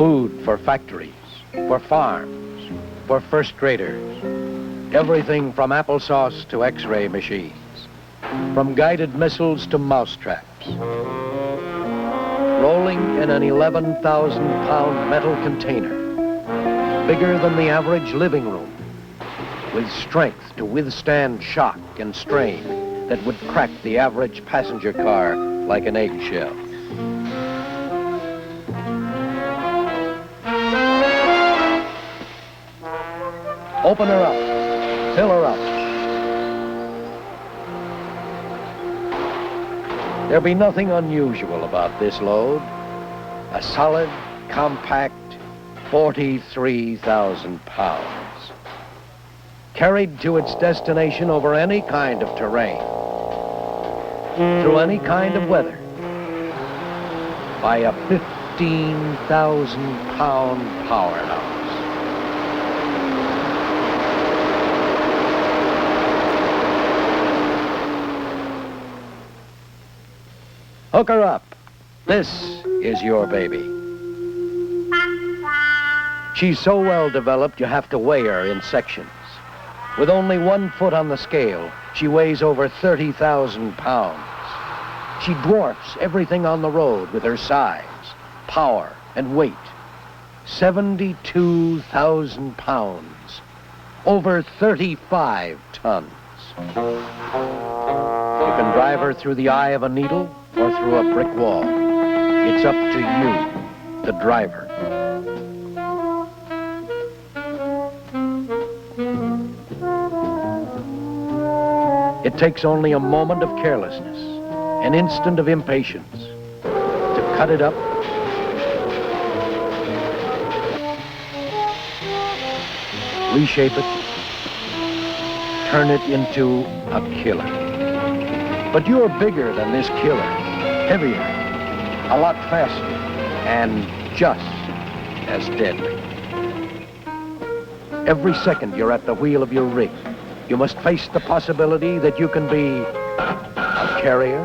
Food for factories, for farms, for first graders. Everything from applesauce to X-ray machines. From guided missiles to mousetraps. Rolling in an 11,000-pound metal container. Bigger than the average living room. With strength to withstand shock and strain that would crack the average passenger car like an eggshell. Open her up. Fill her up. There'll be nothing unusual about this load. A solid, compact, 43,000 pounds. Carried to its destination over any kind of terrain. Through any kind of weather. By a 15,000-pound powerhouse. Hook her up. This is your baby. She's so well developed, you have to weigh her in sections. With only 1 foot on the scale, she weighs over 30,000 pounds. She dwarfs everything on the road with her size, power, and weight. 72,000 pounds. Over 35 tons. You can drive her through the eye of a needle or through a brick wall. It's up to you, the driver. It takes only a moment of carelessness, an instant of impatience, to cut it up, reshape it, turn it into a killer. But you're bigger than this killer, heavier, a lot faster, and just as deadly. Every second you're at the wheel of your rig, you must face the possibility that you can be a carrier,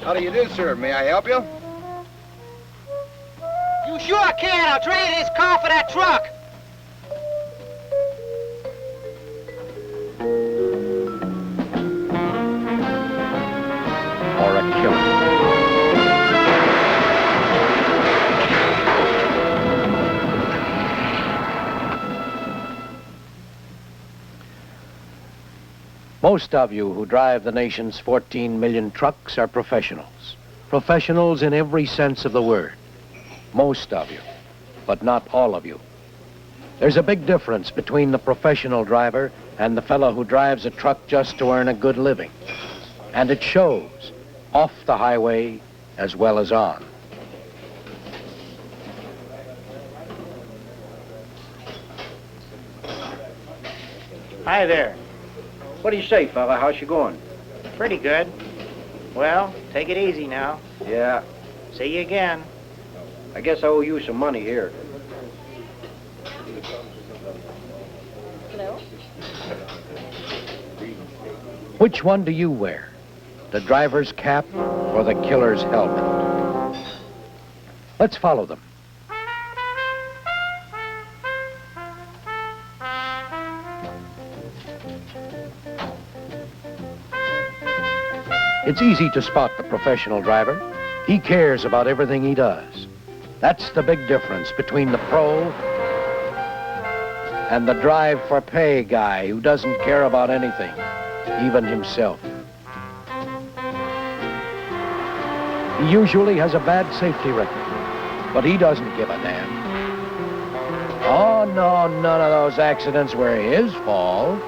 How do you do, sir? May I help you? You sure can. I'll trade this car for that truck. or a killer. Most of you who drive the nation's 14 million trucks are professionals. Professionals in every sense of the word. Most of you, but not all of you. There's a big difference between the professional driver and the fellow who drives a truck just to earn a good living. And it shows, off the highway as well as on. Hi there. What do you say, fella? How's she going? Pretty good. Well, take it easy now. Yeah. See you again. I guess I owe you some money here. Hello? Which one do you wear? The driver's cap or the killer's helmet? Let's follow them. It's easy to spot the professional driver. He cares about everything he does. That's the big difference between the pro and the drive for pay guy who doesn't care about anything, even himself. He usually has a bad safety record, but he doesn't give a damn. Oh, no, none of those accidents were his fault.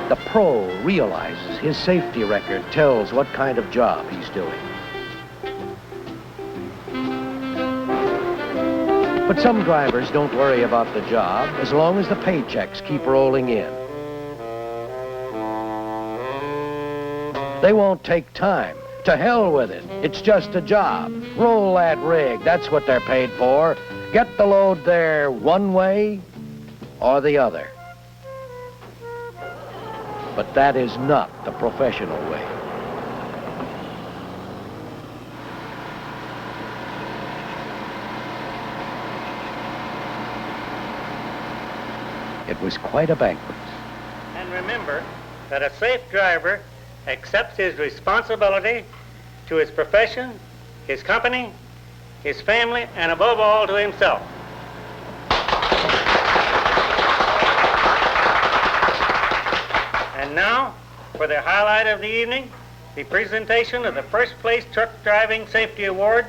The pro realizes his safety record tells what kind of job he's doing. But some drivers don't worry about the job as long as the paychecks keep rolling in. They won't take time To hell with it. It's just a job. Roll that rig. That's what they're paid for. Get the load there one way or the other. But that is not the professional way. It was quite a banquet. And remember that a safe driver accepts his responsibility to his profession, his company, his family, and above all to himself. And now, for the highlight of the evening, the presentation of the first place truck driving safety award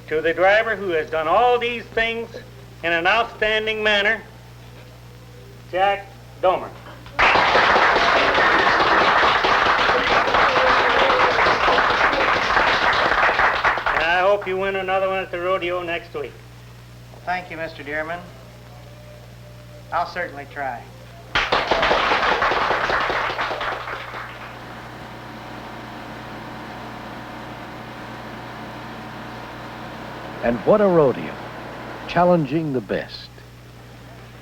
to the driver who has done all these things in an outstanding manner, Jack Domer. I hope you win another one at the rodeo next week. Thank you, Mr. Dearman. I'll certainly try. And what a rodeo, challenging the best.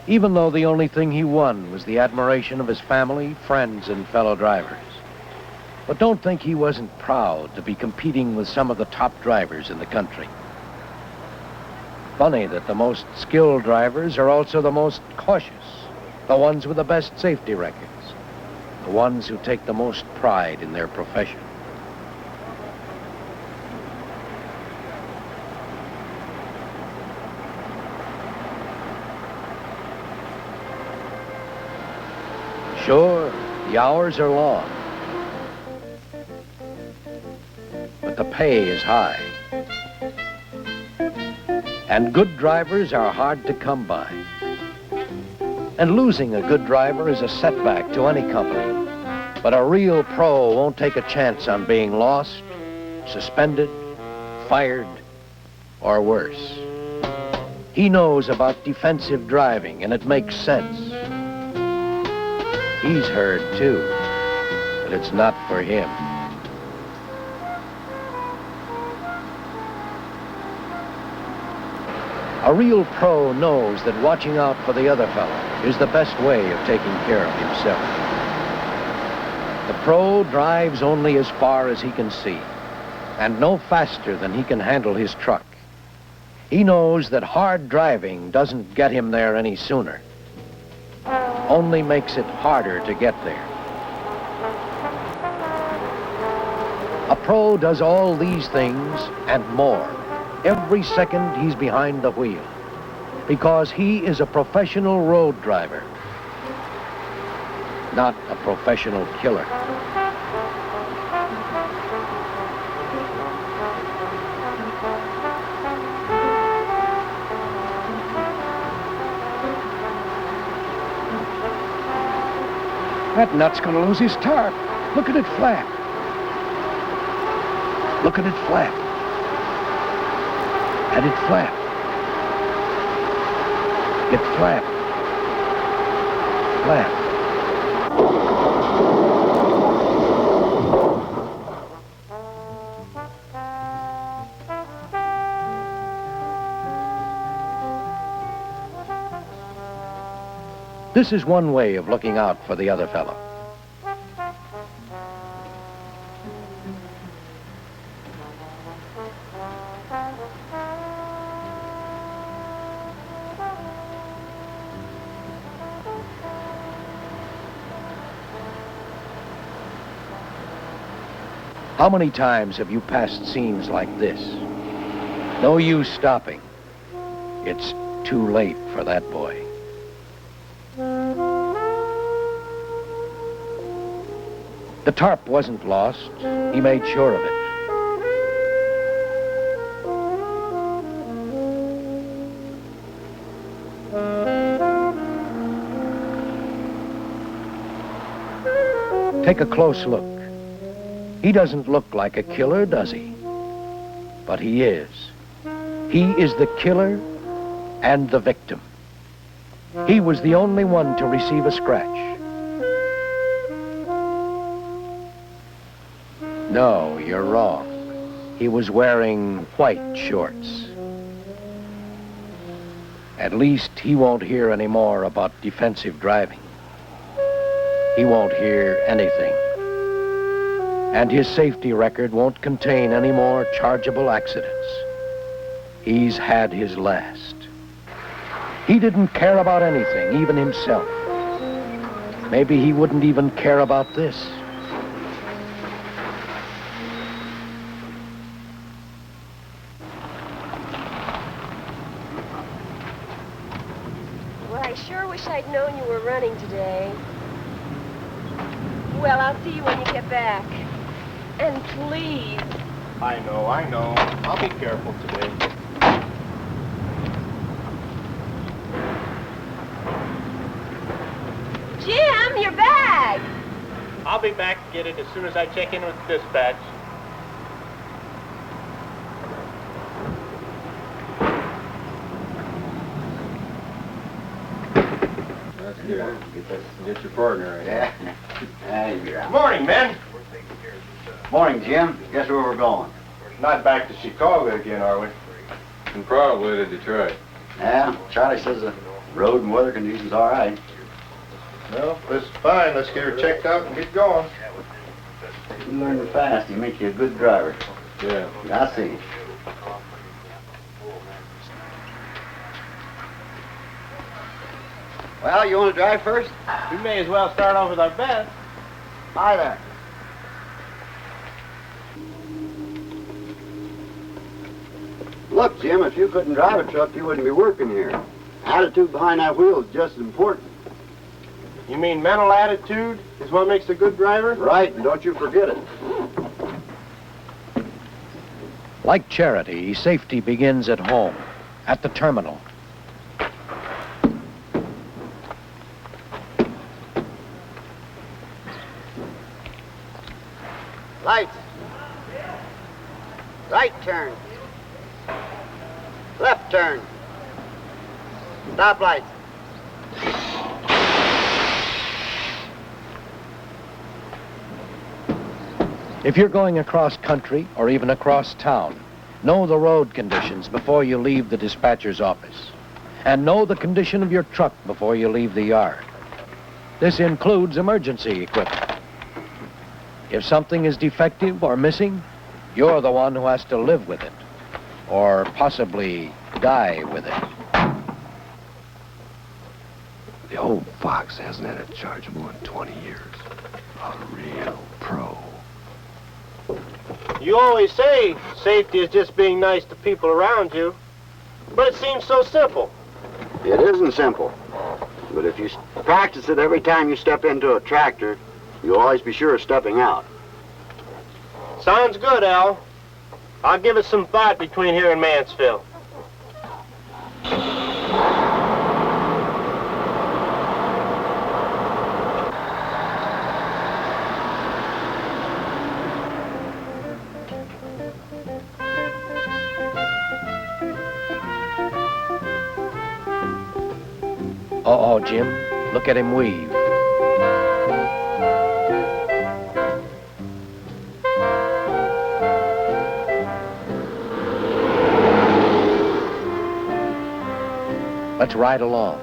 Even though the only thing he won was the admiration of his family, friends, and fellow drivers. But don't think he wasn't proud to be competing with some of the top drivers in the country. Funny that the most skilled drivers are also the most cautious, the ones with the best safety records, the ones who take the most pride in their profession. Sure, the hours are long, but the pay is high. And good drivers are hard to come by. And losing a good driver is a setback to any company. But a real pro won't take a chance on being lost, suspended, fired, or worse. He knows about defensive driving, and it makes sense. He's heard, too, that it's not for him. A real pro knows that watching out for the other fellow is the best way of taking care of himself. The pro drives only as far as he can see, and no faster than he can handle his truck. He knows that hard driving doesn't get him there any sooner, only makes it harder to get there. A pro does all these things and more every second he's behind the wheel, because he is a professional road driver, not a professional killer. That nut's gonna lose his tarp. Look at it flap. Look at it flap. And it flapped. It flapped. Flapped. This is one way of looking out for the other fellow. How many times have you passed scenes like this? No use stopping. It's too late for that boy. The tarp wasn't lost. He made sure of it. Take a close look. He doesn't look like a killer, does he? But he is. He is the killer and the victim. He was the only one to receive a scratch. No, you're wrong. He was wearing white shorts. At least he won't hear any more about defensive driving. He won't hear anything. And his safety record won't contain any more chargeable accidents. He's had his last. He didn't care about anything, even himself. Maybe he wouldn't even care about this. Well, I sure wish I'd known you were running today. Well, I'll see you when you get back. And please. I know. I'll be careful today. Jim, your bag! I'll be back to get it as soon as I check in with dispatch. That's good. Get your partner. Yeah. Yeah. Morning, men. Morning, Jim. Guess where we're going? Not back to Chicago again, are we? And probably to Detroit. Yeah, Charlie says the road and weather conditions all right. Well, this is fine. Let's get her checked out and get going. You learn fast. You make you a good driver. Yeah. I see. Well, you want to drive first? We may as well start off with our best. Hi there. Look, Jim, if you couldn't drive a truck, you wouldn't be working here. Attitude behind that wheel is just as important. You mean mental attitude is what makes a good driver? Right, and don't you forget it. Like charity, safety begins at home, at the terminal. Lights. Right turn. Left turn. Stop lights. If you're going across country or even across town, know the road conditions before you leave the dispatcher's office. And know the condition of your truck before you leave the yard. This includes emergency equipment. If something is defective or missing, you're the one who has to live with it, or possibly die with it. The old fox hasn't had a chargeable in 20 years. A real pro. You always say safety is just being nice to people around you, but it seems so simple. It isn't simple. But if you practice it every time you step into a tractor, you'll always be sure of stepping out. Sounds good, Al. I'll give it some thought between here and Mansfield. Uh-oh, Jim. Look at him weave. Let's ride along.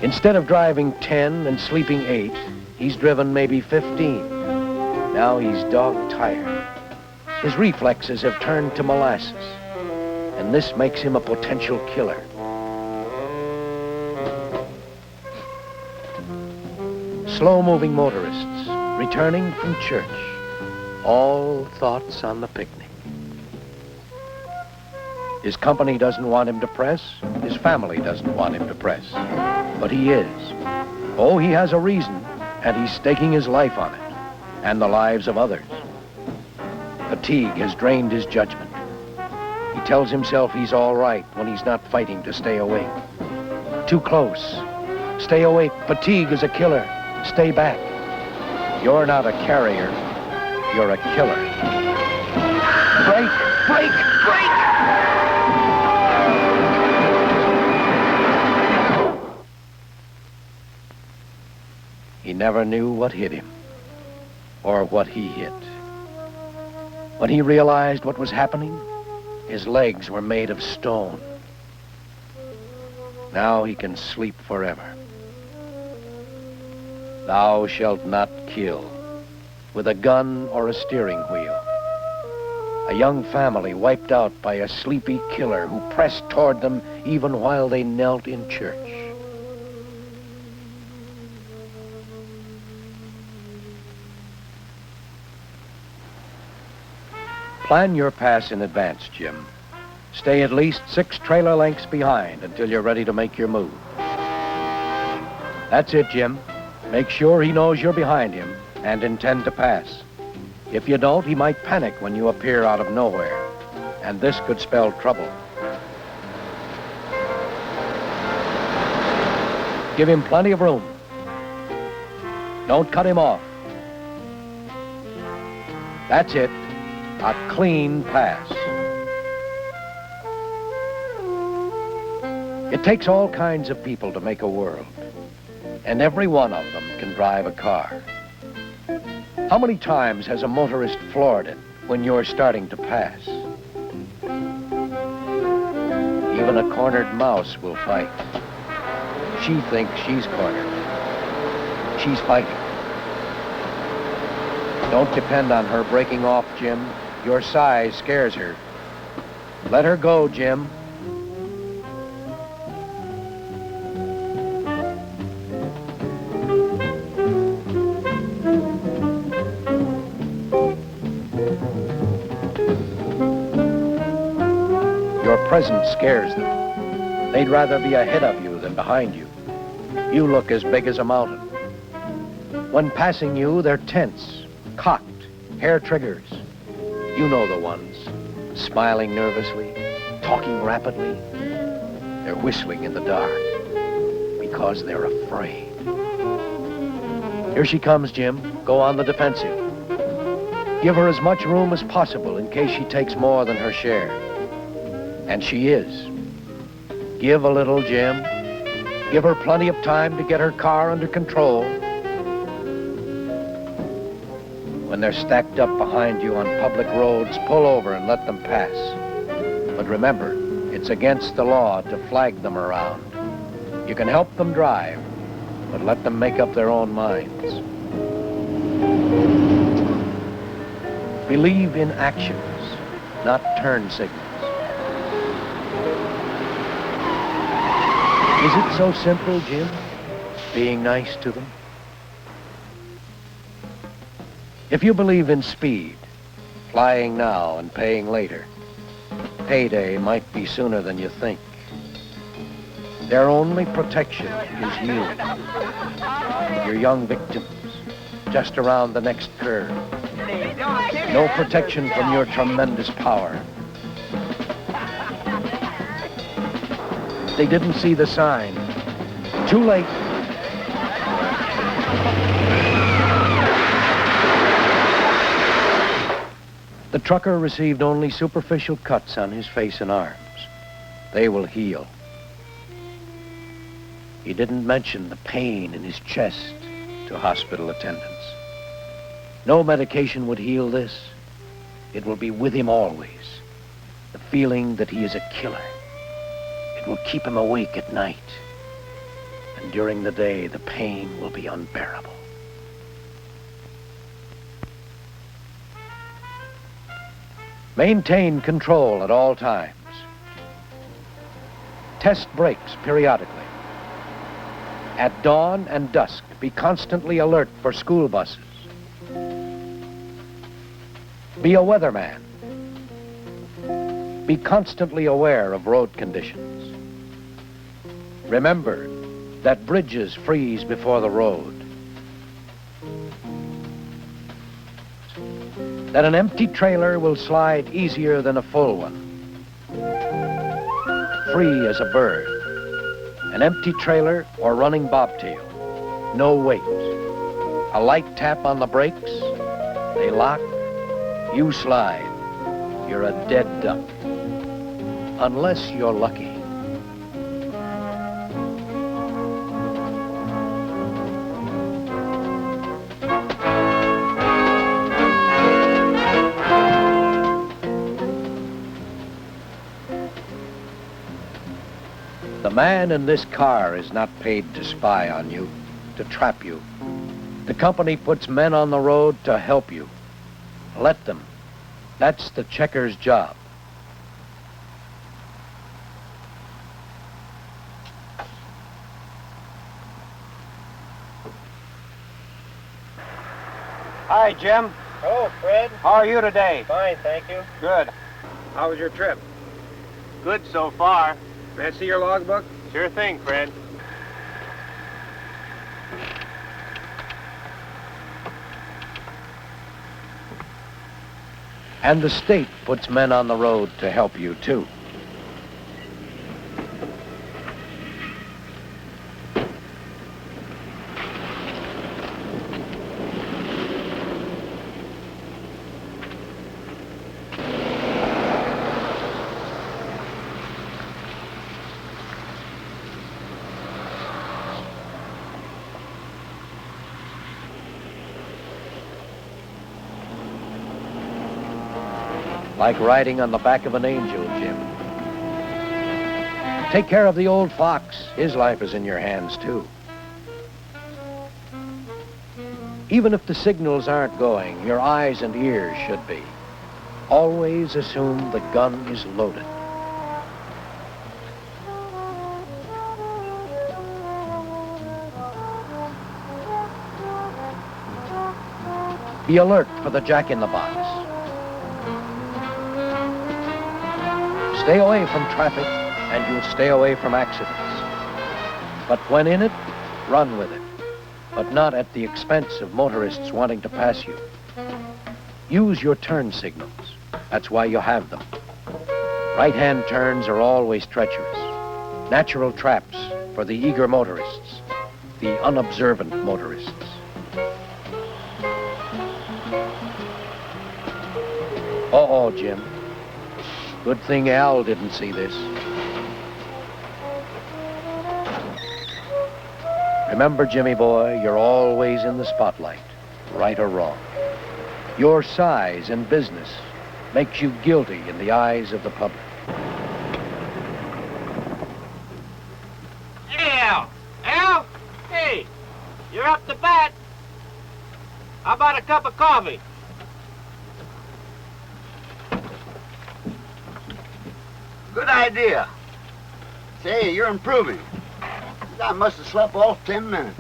Instead of driving 10 and sleeping 8, he's driven maybe 15. Now he's dog-tired. His reflexes have turned to molasses, and this makes him a potential killer. Slow-moving motorists, returning from church, all thoughts on the picnic. His company doesn't want him to press. His family doesn't want him to press. But he is. Oh, he has a reason, and he's staking his life on it, and the lives of others. Fatigue has drained his judgment. He tells himself he's all right when he's not fighting to stay awake. Too close. Stay awake. Fatigue is a killer. Stay back. You're not a carrier. you're a killer. Break, break, break! He never knew what hit him, or what he hit. When he realized what was happening, his legs were made of stone. Now he can sleep forever. Thou shalt not kill, with a gun or a steering wheel. A young family wiped out by a sleepy killer who pressed toward them even while they knelt in church. Plan your pass in advance, Jim. Stay at least 6 trailer lengths behind until you're ready to make your move. That's it, Jim. Make sure he knows you're behind him and intend to pass. If you don't, he might panic when you appear out of nowhere, and this could spell trouble. Give him plenty of room. Don't cut him off. That's it. A clean pass. It takes all kinds of people to make a world, and every one of them can drive a car. How many times has a motorist floored it when you're starting to pass? Even a cornered mouse will fight. She thinks she's cornered. She's fighting. Don't depend on her breaking off, Jim. Your size scares her. Let her go, Jim. Your presence scares them. They'd rather be ahead of you than behind you. You look as big as a mountain. When passing you, they're tense, cocked, hair triggers. You know the ones, smiling nervously, talking rapidly. They're whistling in the dark because they're afraid. Here she comes, Jim. Go on the defensive. Give her as much room as possible in case she takes more than her share. And she is. Give a little, Jim. Give her plenty of time to get her car under control. When they're stacked up behind you on public roads, pull over and let them pass. But remember, it's against the law to flag them around. You can help them drive, but let them make up their own minds. Believe in actions, not turn signals. Is it so simple, Jim? Being nice to them? If you believe in speed, flying now and paying later, payday might be sooner than you think. Their only protection is you. Your young victims, just around the next curve. No protection from your tremendous power. They didn't see the sign. Too late. The trucker received only superficial cuts on his face and arms. They will heal. He didn't mention the pain in his chest to hospital attendants. No medication would heal this. It will be with him always. The feeling that he is a killer. It will keep him awake at night. And during the day, the pain will be unbearable. Maintain control at all times. Test brakes periodically. At dawn and dusk, be constantly alert for school buses. Be a weatherman. Be constantly aware of road conditions. Remember that bridges freeze before the road. That an empty trailer will slide easier than a full one. Free as a bird. An empty trailer or running bobtail. No weight. A light tap on the brakes. They lock You slide. You're a dead duck. Unless you're lucky. The man in this car is not paid to spy on you, to trap you. The company puts men on the road to help you. Let them. That's the checker's job. Hi, Jim. Hello, Fred. How are you today? Fine, thank you. Good. How was your trip? Good so far. May I see your logbook? Sure thing, Fred. And the state puts men on the road to help you, too. Like riding on the back of an angel, Jim. Take care of the old fox. His life is in your hands, too. Even if the signals aren't going, your eyes and ears should be. Always assume the gun is loaded. Be alert for the jack-in-the-box. Stay away from traffic, and you'll stay away from accidents. But when in it, run with it. But not at the expense of motorists wanting to pass you. Use your turn signals. That's why you have them. Right-hand turns are always treacherous. Natural traps for the eager motorists, the unobservant motorists. Uh-oh, Jim. Good thing Al didn't see this. Remember, Jimmy boy, you're always in the spotlight, right or wrong. Your size in business makes you guilty in the eyes of the public. Hey, Al. Al? Hey, you're up to bat. How about a cup of coffee? Good idea. Say, you're improving. You guy must have slept all 10 minutes.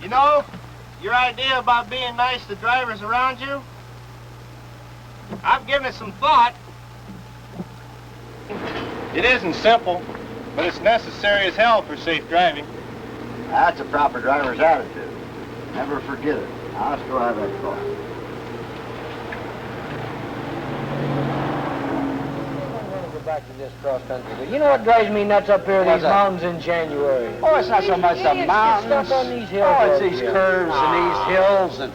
You know, your idea about being nice to drivers around you, I've given it some thought. It isn't simple, but it's necessary as hell for safe driving. That's a proper driver's attitude. Never forget it. Now, let's go have that car. Back to this cross country. You know what drives me nuts up here? These mountains in January. Oh, it's not so much the mountains. Stuff on these hills. Oh, it's over these here. curves and these hills and...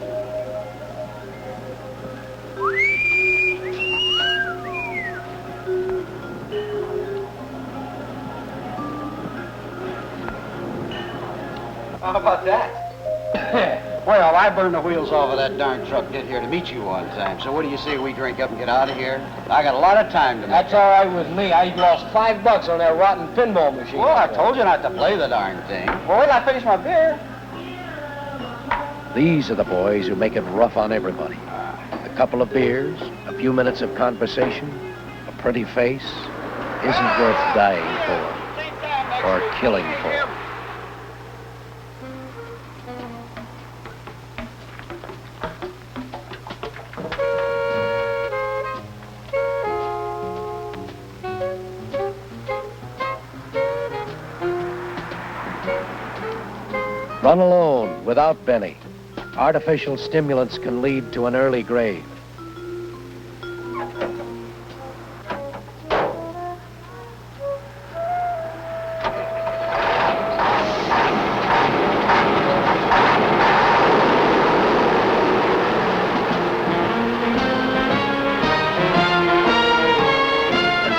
How about that? Well, I burned the wheels off of that darn truck to get here to meet you one time. So what do you say we drink up and get out of here? I got a lot of time to make. That's all right with me. I lost $5 on that rotten pinball machine. Well, I told you not to play the darn thing. Well, wait till I finish my beer. These are the boys who make it rough on everybody. A couple of beers, a few minutes of conversation, a pretty face, isn't worth dying for or killing for. Run alone, without Benny. Artificial stimulants can lead to an early grave.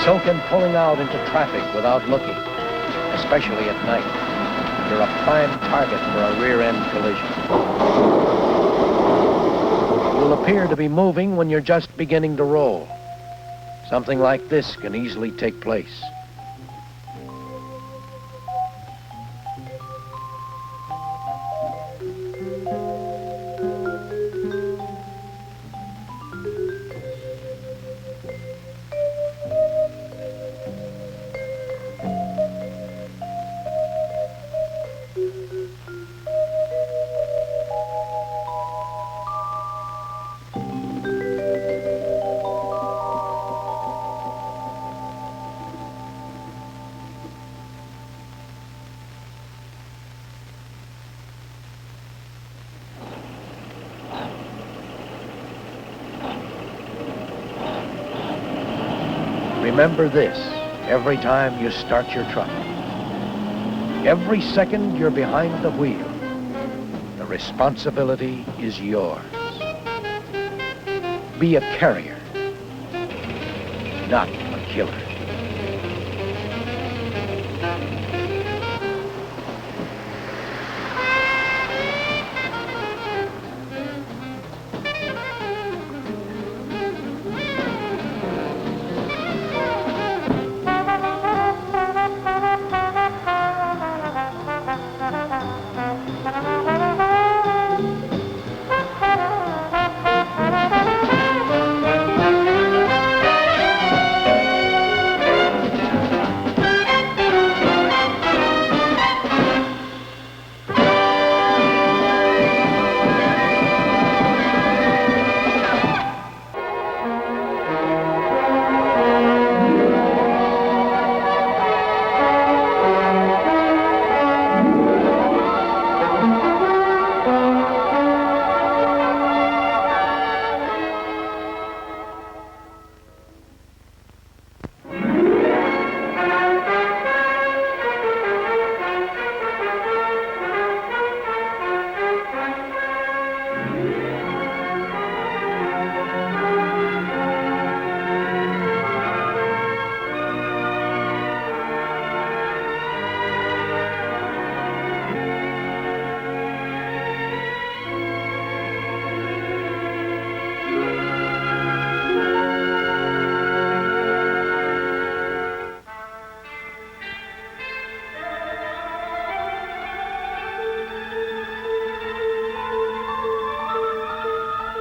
So can pulling out into traffic without looking, especially at night. You're a prime target for a rear-end collision. You'll appear to be moving when you're just beginning to roll. Something like this can easily take place. Remember this every time you start your truck. Every second you're behind the wheel, the responsibility is yours. Be a carrier, not a killer.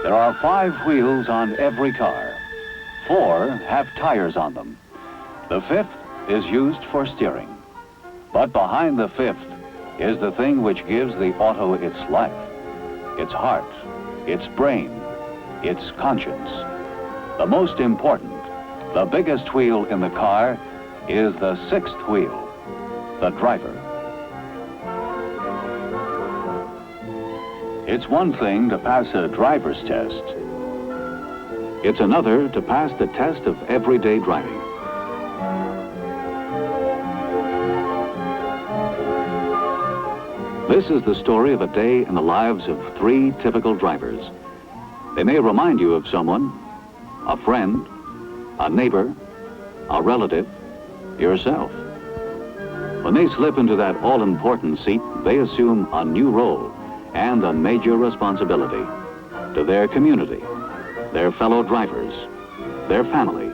There are 5 wheels on every car. 4 have tires on them. The 5th is used for steering. But behind the 5th is the thing which gives the auto its life, its heart, its brain, its conscience. The most important, the biggest wheel in the car is the 6th wheel, the driver. It's one thing to pass a driver's test. It's another to pass the test of everyday driving. This is the story of a day in the lives of 3 typical drivers. They may remind you of someone, a friend, a neighbor, a relative, yourself. When they slip into that all-important seat, they assume a new role and a major responsibility to their community, their fellow drivers, their family.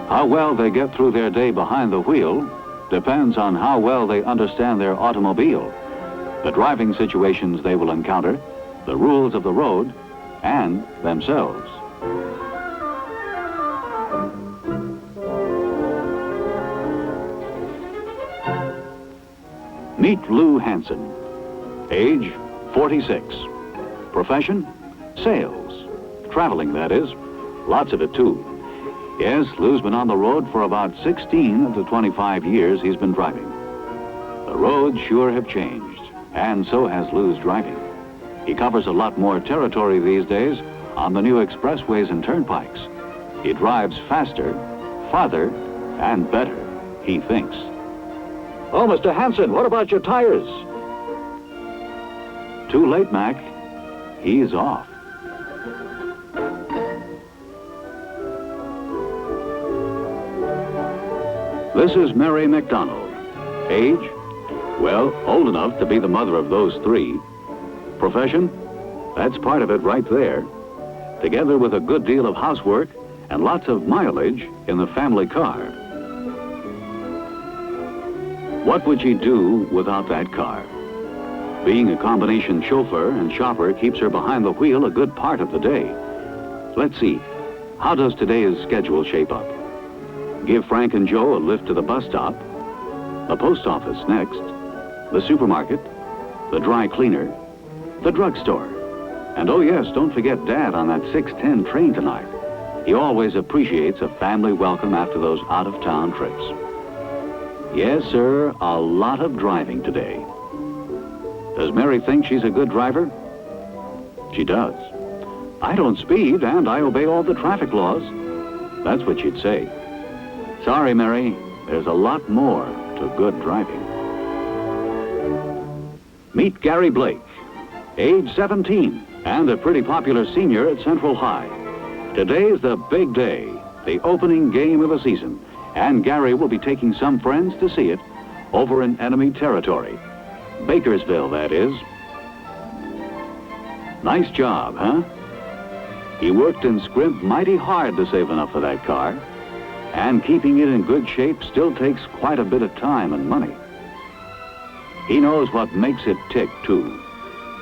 How well they get through their day behind the wheel depends on how well they understand their automobile, the driving situations they will encounter, the rules of the road, and themselves. Meet Lou Hansen. Age, 46. Profession, sales. Traveling, that is. Lots of it, too. Yes, Lou's been on the road for about 16 of the 25 years he's been driving. The roads sure have changed, and so has Lou's driving. He covers a lot more territory these days on the new expressways and turnpikes. He drives faster, farther, and better, he thinks. Oh, Mr. Hansen, what about your tires? Too late, Mac. He's off. This is Mary McDonald. Age? Well, old enough to be the mother of those three. Profession? That's part of it right there. Together with a good deal of housework and lots of mileage in the family car. What would she do without that car? Being a combination chauffeur and shopper keeps her behind the wheel a good part of the day. Let's see, how does today's schedule shape up? Give Frank and Joe a lift to the bus stop, the post office next, the supermarket, the dry cleaner, the drugstore. And oh yes, don't forget Dad on that 6:10 train tonight. He always appreciates a family welcome after those out-of-town trips. Yes, sir, a lot of driving today. Does Mary think she's a good driver? She does. I don't speed and I obey all the traffic laws. That's what she'd say. Sorry, Mary, there's a lot more to good driving. Meet Gary Blake, age 17, and a pretty popular senior at Central High. Today's the big day, the opening game of the season, and Gary will be taking some friends to see it over in enemy territory. Bakersville, that is. Nice job, huh? He worked and scrimped mighty hard to save enough for that car, and keeping it in good shape still takes quite a bit of time and money. He knows what makes it tick, too.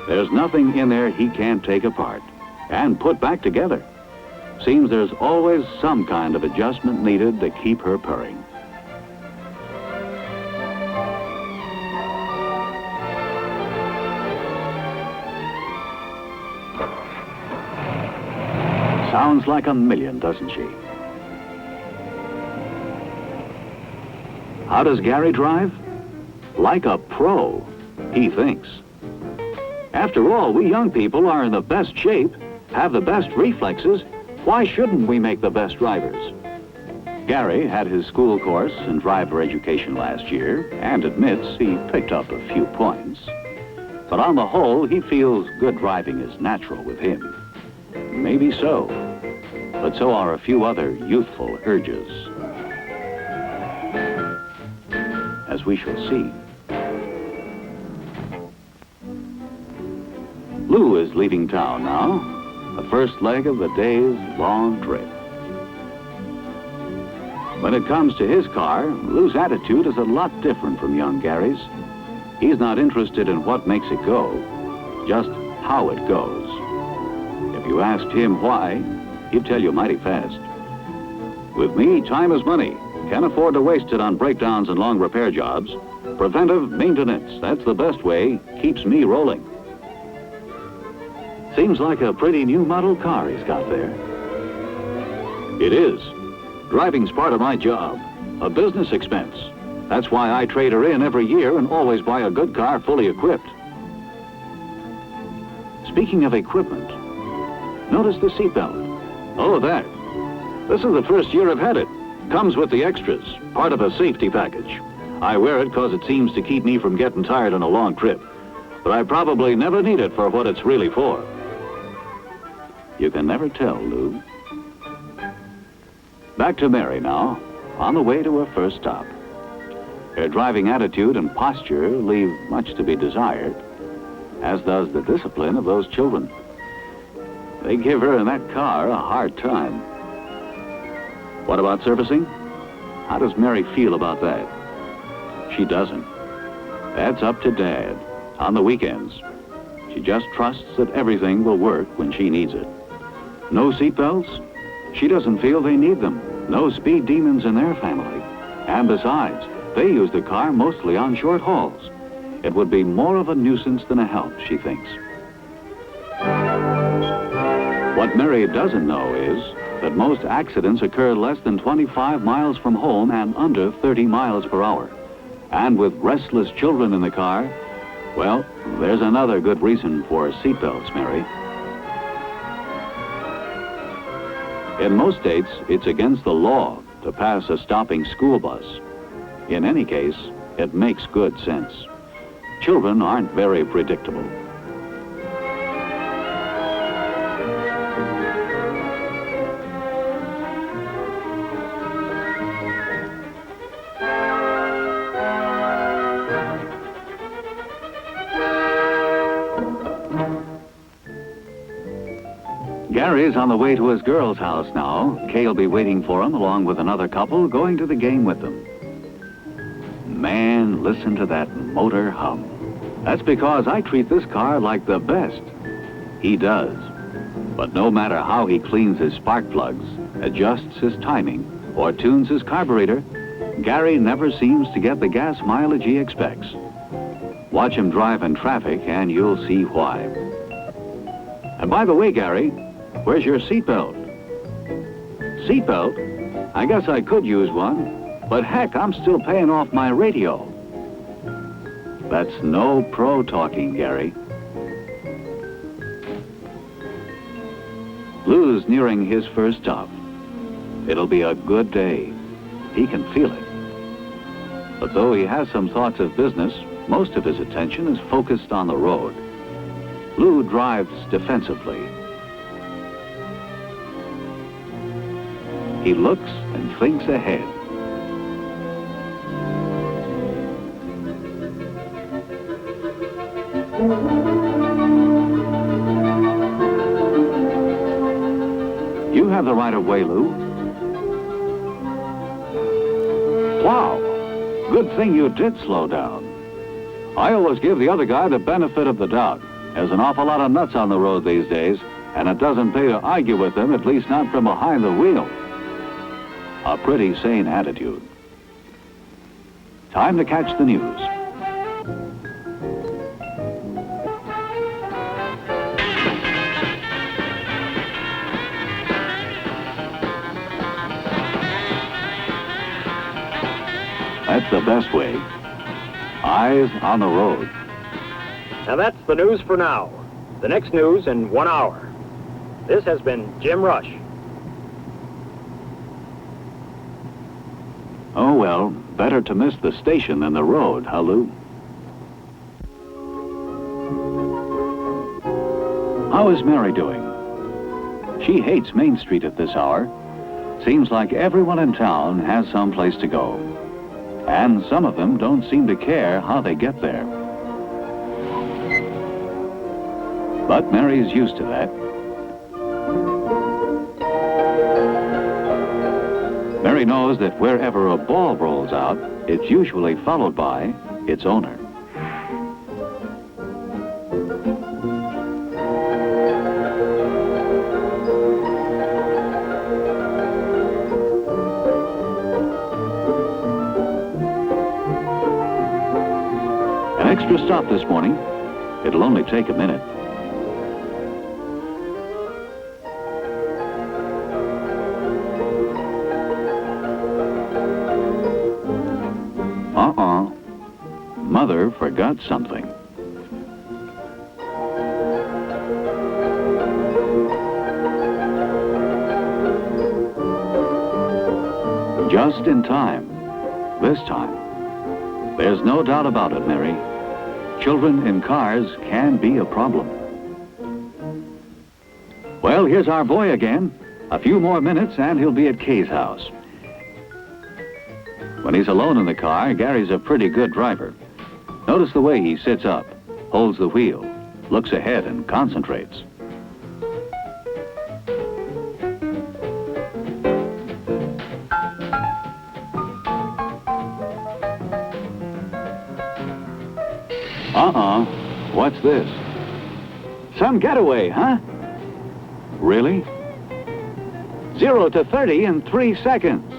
There's nothing in there he can't take apart and put back together. Seems there's always some kind of adjustment needed to keep her purring. Sounds like a million, doesn't she? How does Gary drive? Like a pro, he thinks. After all, we young people are in the best shape, have the best reflexes. Why shouldn't we make the best drivers? Gary had his school course in driver education last year and admits he picked up a few points. But on the whole, he feels good driving is natural with him. Maybe so, but so are a few other youthful urges. As we shall see. Lou is leaving town now, the first leg of the day's long trip. When it comes to his car, Lou's attitude is a lot different from young Gary's. He's not interested in what makes it go, just how it goes. If you asked him why, he'd tell you mighty fast. With me, time is money. Can't afford to waste it on breakdowns and long repair jobs. Preventive maintenance, that's the best way, keeps me rolling. Seems like a pretty new model car he's got there. It is. Driving's part of my job, a business expense. That's why I trade her in every year and always buy a good car fully equipped. Speaking of equipment, notice the seatbelt. Oh, that. This is the first year I've had it. Comes with the extras, part of a safety package. I wear it because it seems to keep me from getting tired on a long trip. But I probably never need it for what it's really for. You can never tell, Lou. Back to Mary now, on the way to her first stop. Her driving attitude and posture leave much to be desired, as does the discipline of those children. They give her in that car a hard time. What about servicing? How does Mary feel about that? She doesn't. That's up to Dad, on the weekends. She just trusts that everything will work when she needs it. No seatbelts? She doesn't feel they need them. No speed demons in their family. And besides, they use the car mostly on short hauls. It would be more of a nuisance than a help, she thinks. What Mary doesn't know is that most accidents occur less than 25 miles from home and under 30 miles per hour. And with restless children in the car, well, there's another good reason for seatbelts, Mary. In most states, it's against the law to pass a stopping school bus. In any case, it makes good sense. Children aren't very predictable. Gary's on the way to his girl's house now. Kay'll be waiting for him along with another couple going to the game with them. Man, listen to that motor hum. That's because I treat this car like the best. He does. But no matter how he cleans his spark plugs, adjusts his timing, or tunes his carburetor, Gary never seems to get the gas mileage he expects. Watch him drive in traffic and you'll see why. And by the way, Gary, where's your seatbelt? Seatbelt? I guess I could use one, but heck, I'm still paying off my radio. That's no pro talking, Gary. Lou's nearing his first stop. It'll be a good day. He can feel it. But though he has some thoughts of business, most of his attention is focused on the road. Lou drives defensively. He looks and thinks ahead. You have the right of way, Lou. Wow, good thing you did slow down. I always give the other guy the benefit of the doubt. There's an awful lot of nuts on the road these days, and it doesn't pay to argue with them, at least not from behind the wheel. A pretty sane attitude. Time to catch the news. That's the best way. Eyes on the road. Now that's the news for now. The next news in 1 hour. This has been Jim Rush. Oh, well, better to miss the station than the road, huh, Lou? How is Mary doing? She hates Main Street at this hour. Seems like everyone in town has some place to go. And some of them don't seem to care how they get there. But Mary's used to that. Mary knows that wherever a ball rolls out, it's usually followed by its owner. An extra stop this morning. It'll only take a minute. Mother forgot something. Just in time. This time. There's no doubt about it, Mary. Children in cars can be a problem. Well, here's our boy again. A few more minutes and he'll be at Kay's house. When he's alone in the car, Gary's a pretty good driver. Notice the way he sits up, holds the wheel, looks ahead and concentrates. What's this? Some getaway, huh? Really? 0 to 30 in 3 seconds.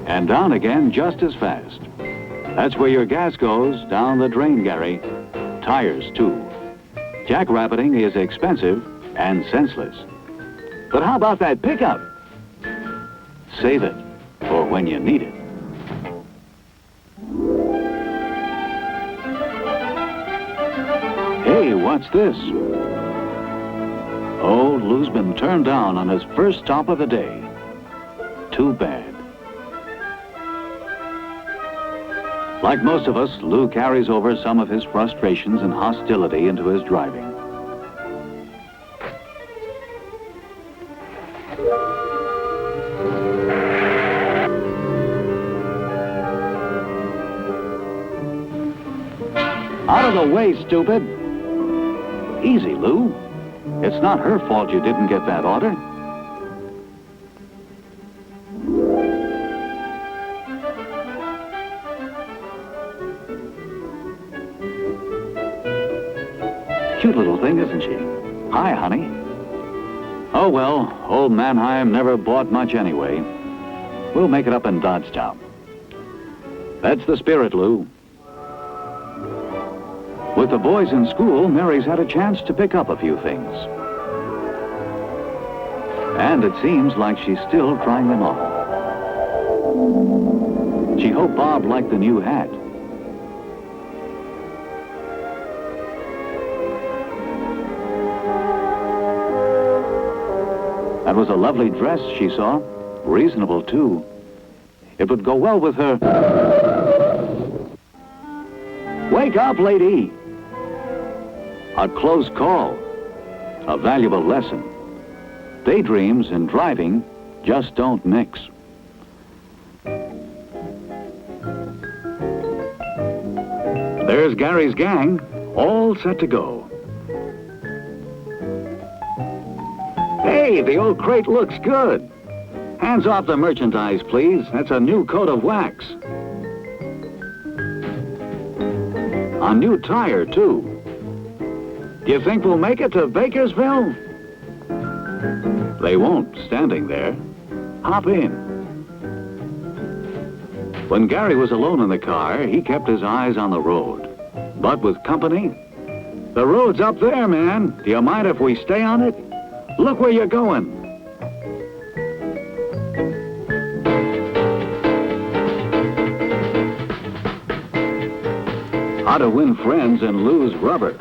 And down again just as fast. That's where your gas goes, down the drain, Gary. Tires, too. Jackrabbiting is expensive and senseless. But how about that pickup? Save it for when you need it. Hey, what's this? Oh, Lou's been turned down on his first stop of the day. Too bad. Like most of us, Lou carries over some of his frustrations and hostility into his driving. Out of the way, stupid! Easy, Lou. It's not her fault you didn't get that order. Cute little thing, isn't she? Hi, honey. Oh, well, old Mannheim never bought much anyway. We'll make it up in Dodgetown. That's the spirit, Lou. With the boys in school, Mary's had a chance to pick up a few things. And it seems like she's still trying them on. She hoped Bob liked the new hat. That was a lovely dress she saw. Reasonable, too. It would go well with her. Wake up, lady! A close call. A valuable lesson. Daydreams and driving just don't mix. There's Gary's gang, all set to go. Hey, the old crate looks good. Hands off the merchandise, please. That's a new coat of wax. A new tire, too. Do you think we'll make it to Bakersville? They won't, standing there. Hop in. When Gary was alone in the car, he kept his eyes on the road. But with company, the road's up there, man. Do you mind if we stay on it? Look where you're going. How to win friends and lose rubber.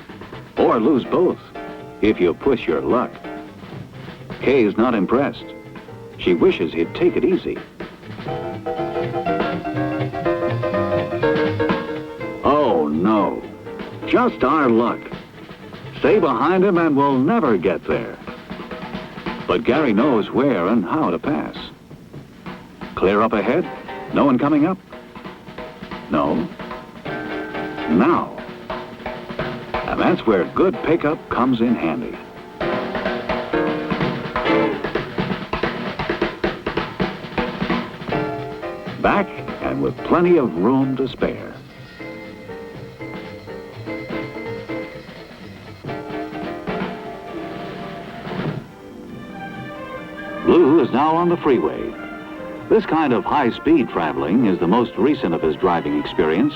Or lose both, if you push your luck. Kay's not impressed. She wishes he'd take it easy. Oh, no. Just our luck. Stay behind him and we'll never get there. But Gary knows where and how to pass. Clear up ahead? No one coming up? No. Now. And that's where good pickup comes in handy. Back and with plenty of room to spare. Lou is now on the freeway. This kind of high-speed traveling is the most recent of his driving experience,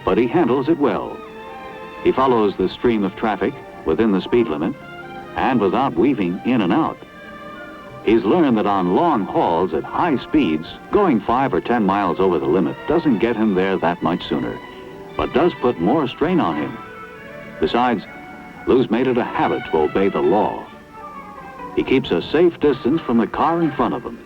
but he handles it well. He follows the stream of traffic within the speed limit and without weaving in and out. He's learned that on long hauls at high speeds, going 5 or 10 miles over the limit doesn't get him there that much sooner, but does put more strain on him. Besides, Lou's made it a habit to obey the law. He keeps a safe distance from the car in front of him.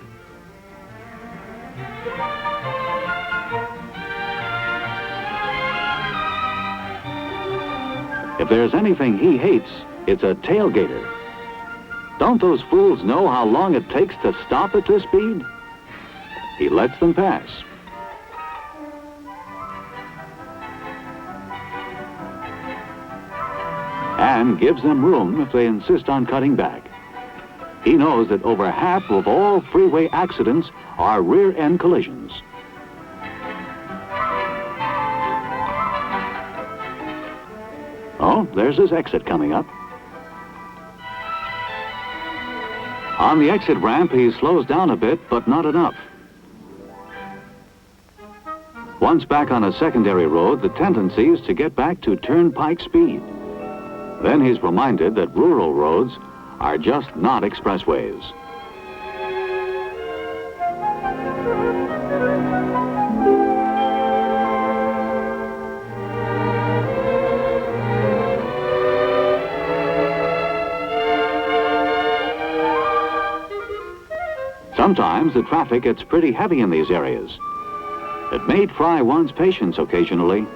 If there's anything he hates, it's a tailgater. Don't those fools know how long it takes to stop at this speed? He lets them pass. And gives them room if they insist on cutting back. He knows that over half of all freeway accidents are rear-end collisions. Oh, there's his exit coming up. On the exit ramp, he slows down a bit, but not enough. Once back on a secondary road, the tendency is to get back to turnpike speed. Then he's reminded that rural roads are just not expressways. Sometimes the traffic gets pretty heavy in these areas. It may try one's patience occasionally.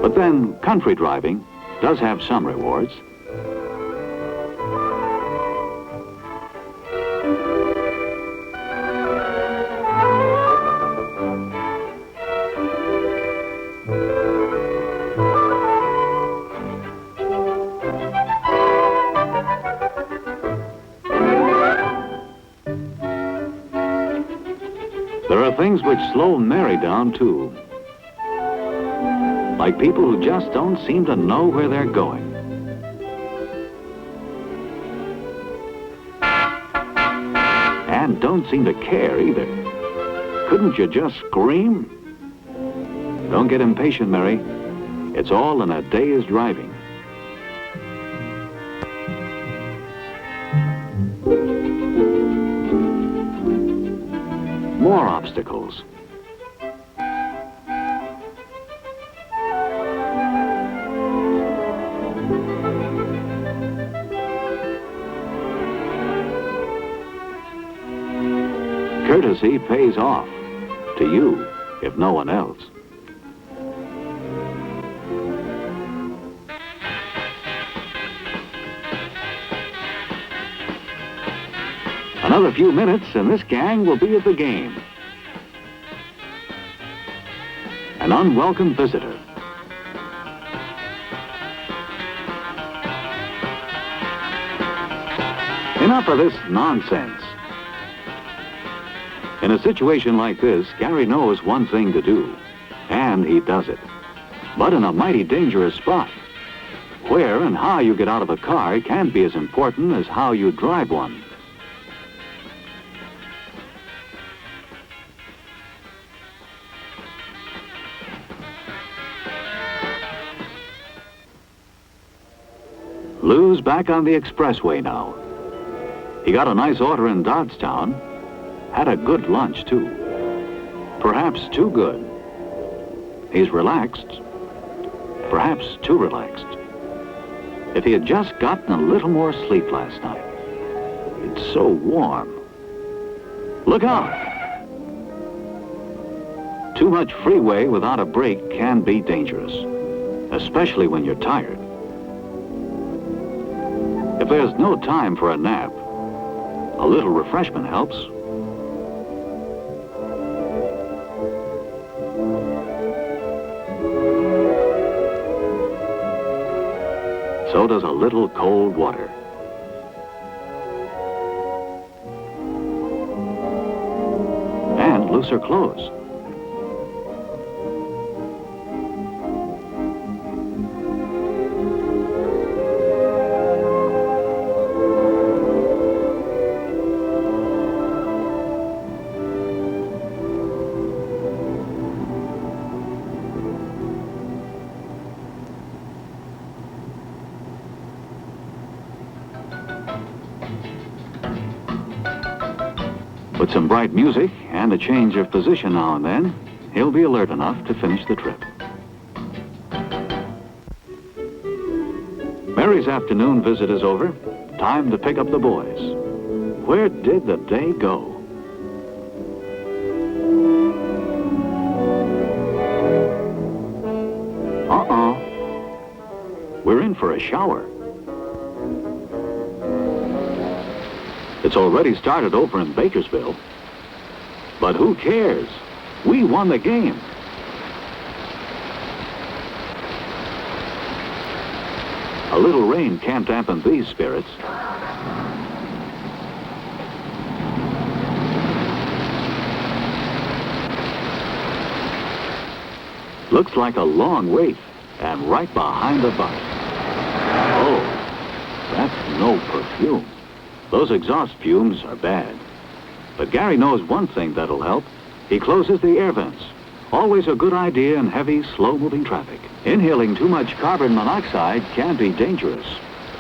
But then, country driving does have some rewards. things which slow Mary down, too. Like people who just don't seem to know where they're going. And don't seem to care either. Couldn't you just scream? Don't get impatient, Mary. It's all in a day's driving. More obstacles. Courtesy pays off. To you, if no one else. Another few minutes and this gang will be at the game. An unwelcome visitor. Enough of this nonsense. In a situation like this, Gary knows one thing to do, and he does it. But in a mighty dangerous spot. Where and how you get out of a car can't be as important as how you drive one. Lou's back on the expressway now. He got a nice order in Dodgetown. Had a good lunch, too. Perhaps too good. He's relaxed. Perhaps too relaxed. If he had just gotten a little more sleep last night. It's so warm. Look out! Too much freeway without a break can be dangerous, especially when you're tired. If there's no time for a nap, a little refreshment helps. So does a little cold water. And looser clothes. With some bright music and a change of position now and then, he'll be alert enough to finish the trip. Mary's afternoon visit is over. Time to pick up the boys. Where did the day go? We're in for a shower. It's already started over in Bakersville. But who cares? We won the game. A little rain can't dampen these spirits. Looks like a long wait, and right behind the bus. Oh, that's no perfume. Those exhaust fumes are bad. But Gary knows one thing that'll help. He closes the air vents. Always a good idea in heavy, slow-moving traffic. Inhaling too much carbon monoxide can be dangerous.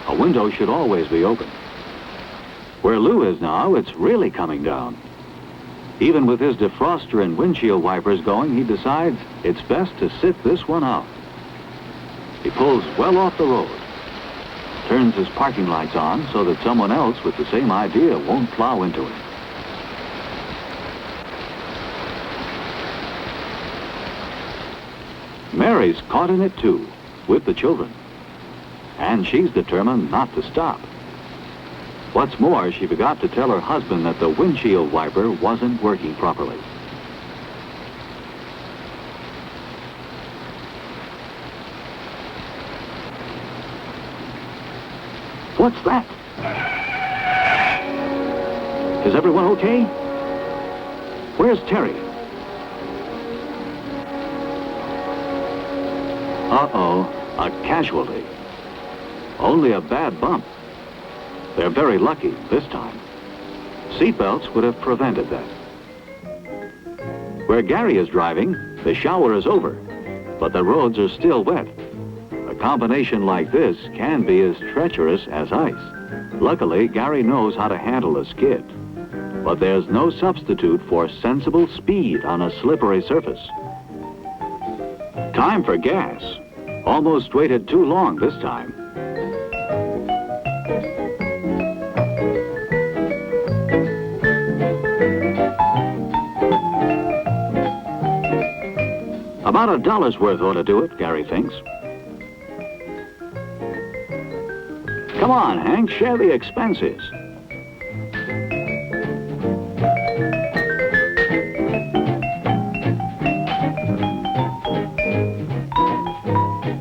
A window should always be open. Where Lou is now, it's really coming down. Even with his defroster and windshield wipers going, he decides it's best to sit this one out. He pulls well off the road. Turns his parking lights on so that someone else with the same idea won't plow into him. Mary's caught in it too, with the children. And she's determined not to stop. What's more, she forgot to tell her husband that the windshield wiper wasn't working properly. What's that? Is everyone okay? Where's Terry? Uh-oh, a casualty. Only a bad bump. They're very lucky this time. Seatbelts would have prevented that. Where Gary is driving, the shower is over, but the roads are still wet. A combination like this can be as treacherous as ice. Luckily, Gary knows how to handle a skid, but there's no substitute for sensible speed on a slippery surface. Time for gas. Almost waited too long this time. About $1 worth ought to do it, Gary thinks. Come on, Hank, share the expenses.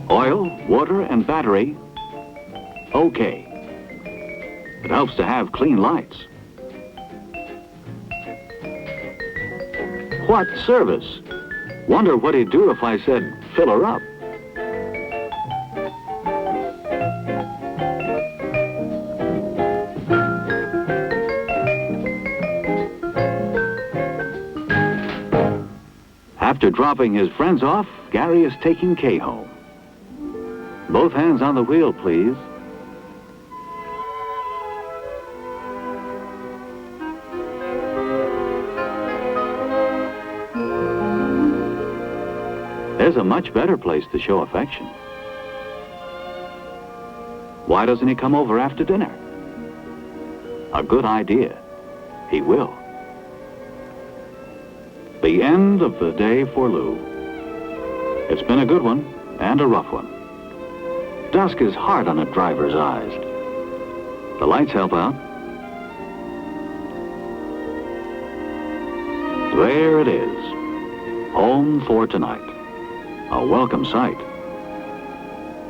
Oil, water, and battery, okay. It helps to have clean lights. What service? Wonder what he'd do if I said, fill her up. After dropping his friends off, Gary is taking Kay home. Both hands on the wheel, please. There's a much better place to show affection. Why doesn't he come over after dinner? A good idea. He will. The end of the day for Lou. It's been a good one and a rough one. Dusk is hard on a driver's eyes. The lights help out. There it is. Home for tonight. A welcome sight.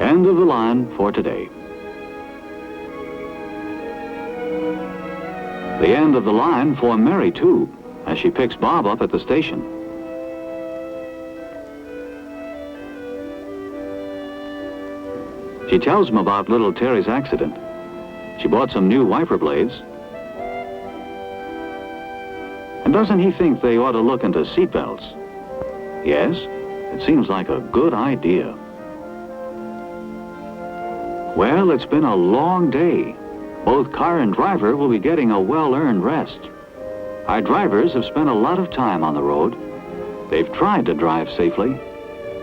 End of the line for today. The end of the line for Mary, too, as she picks Bob up at the station. She tells him about little Terry's accident. She bought some new wiper blades. And doesn't he think they ought to look into seatbelts? Yes, it seems like a good idea. Well, it's been a long day. Both car and driver will be getting a well-earned rest. Our drivers have spent a lot of time on the road. They've tried to drive safely,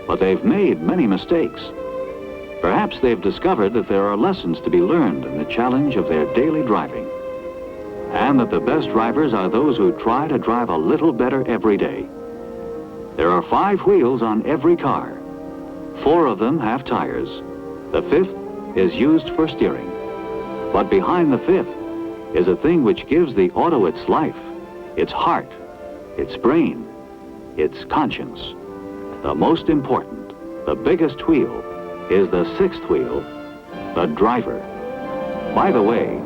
but they've made many mistakes. Perhaps they've discovered that there are lessons to be learned in the challenge of their daily driving, and that the best drivers are those who try to drive a little better every day. There are 5 wheels on every car. 4 of them have tires. The 5th is used for steering. But behind the 5th is a thing which gives the auto its life, its heart, its brain, its conscience. The most important, the biggest wheel, is the 6th wheel, the driver. By the way,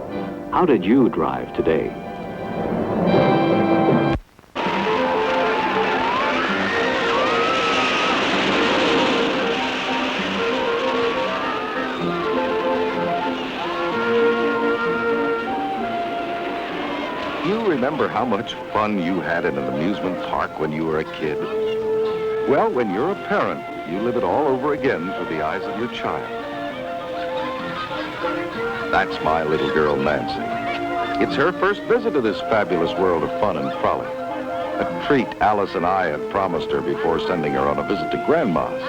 how did you drive today? Remember how much fun you had in an amusement park when you were a kid? Well, when you're a parent, you live it all over again through the eyes of your child. That's my little girl, Nancy. It's her first visit to this fabulous world of fun and frolic. A treat Alice and I had promised her before sending her on a visit to Grandma's.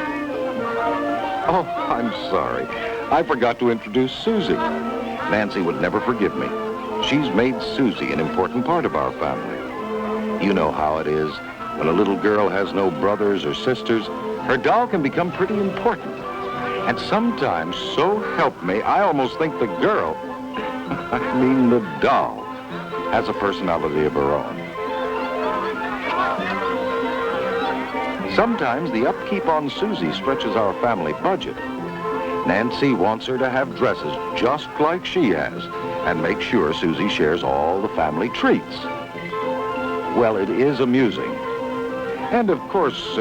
Oh, I'm sorry. I forgot to introduce Susie. Nancy would never forgive me. She's made Susie an important part of our family. You know how it is. When a little girl has no brothers or sisters, her doll can become pretty important. And sometimes, so help me, I almost think the girl, the doll, has a personality of her own. Sometimes the upkeep on Susie stretches our family budget. Nancy wants her to have dresses just like she has, and make sure Susie shares all the family treats. Well, it is amusing. And of course,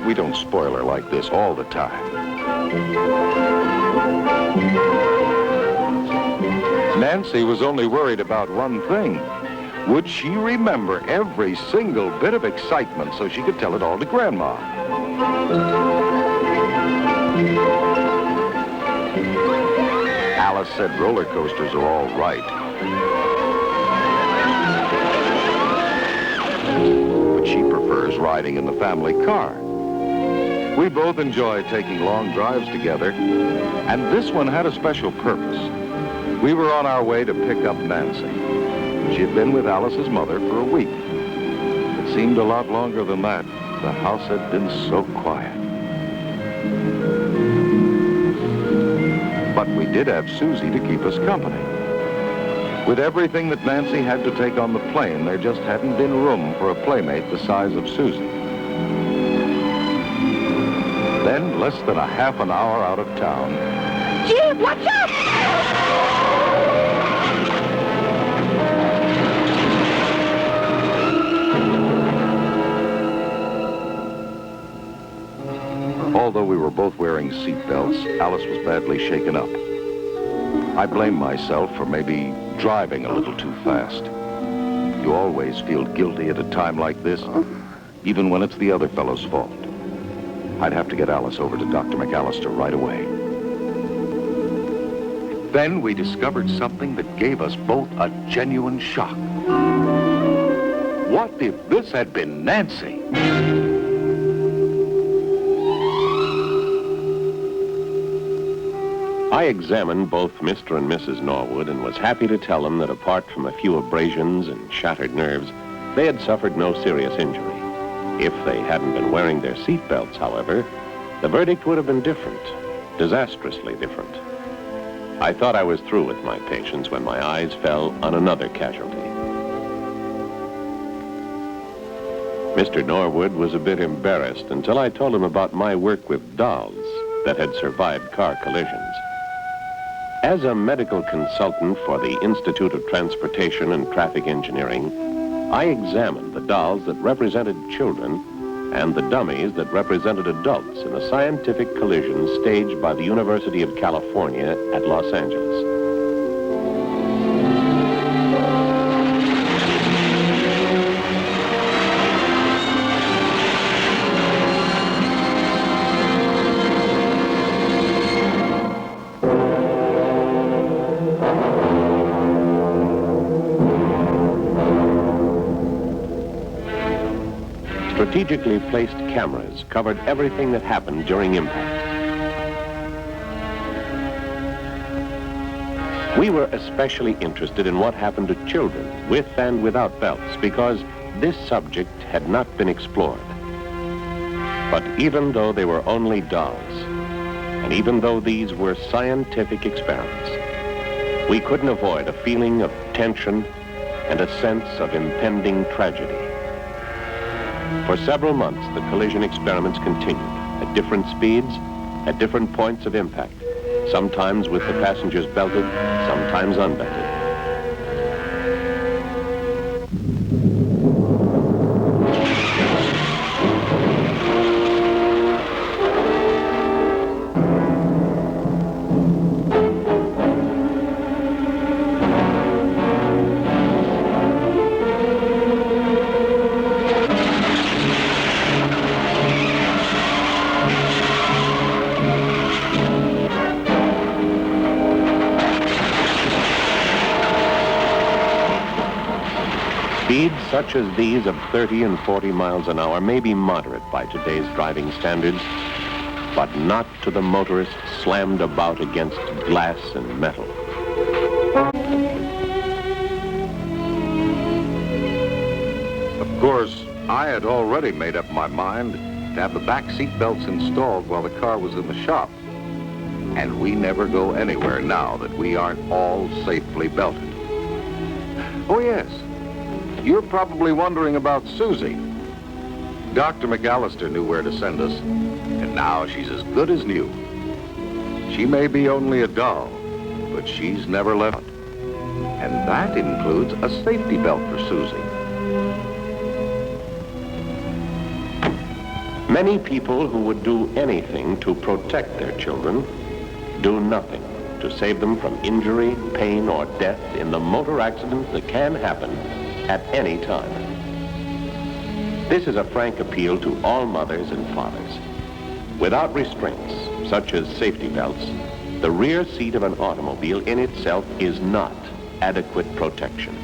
we don't spoil her like this all the time. Nancy was only worried about one thing. Would she remember every single bit of excitement so she could tell it all to Grandma? Alice said roller coasters are all right. But she prefers riding in the family car. We both enjoy taking long drives together, and this one had a special purpose. We were on our way to pick up Nancy. She had been with Alice's mother for a week. It seemed a lot longer than that. The house had been so quiet. But we did have Susie to keep us company. With everything that Nancy had to take on the plane, there just hadn't been room for a playmate the size of Susie. Then, less than a half an hour out of town... Gee, watch out! Although we were both wearing seat belts, Alice was badly shaken up. I blame myself for maybe driving a little too fast. You always feel guilty at a time like this, even when it's the other fellow's fault. I'd have to get Alice over to Dr. McAllister right away. Then we discovered something that gave us both a genuine shock. What if this had been Nancy? I examined both Mr. and Mrs. Norwood and was happy to tell them that apart from a few abrasions and shattered nerves, they had suffered no serious injury. If they hadn't been wearing their seat belts, however, the verdict would have been different, disastrously different. I thought I was through with my patients when my eyes fell on another casualty. Mr. Norwood was a bit embarrassed until I told him about my work with dolls that had survived car collisions. As a medical consultant for the Institute of Transportation and Traffic Engineering, I examined the dolls that represented children and the dummies that represented adults in a scientific collision staged by the University of California at Los Angeles. Strategically placed cameras covered everything that happened during impact. We were especially interested in what happened to children with and without belts because this subject had not been explored. But even though they were only dolls, and even though these were scientific experiments, we couldn't avoid a feeling of tension and a sense of impending tragedy. For several months, the collision experiments continued at different speeds, at different points of impact, sometimes with the passengers belted, sometimes unbelted. Speeds such as these of 30 and 40 miles an hour may be moderate by today's driving standards, but not to the motorist slammed about against glass and metal. Of course, I had already made up my mind to have the back seat belts installed while the car was in the shop. And we never go anywhere now that we aren't all safely belted. Oh, yes. You're probably wondering about Susie. Dr. McAllister knew where to send us, and now she's as good as new. She may be only a doll, but she's never left. And that includes a safety belt for Susie. Many people who would do anything to protect their children do nothing to save them from injury, pain, or death in the motor accidents that can happen at any time. This is a frank appeal to all mothers and fathers. Without restraints, such as safety belts, the rear seat of an automobile in itself is not adequate protection.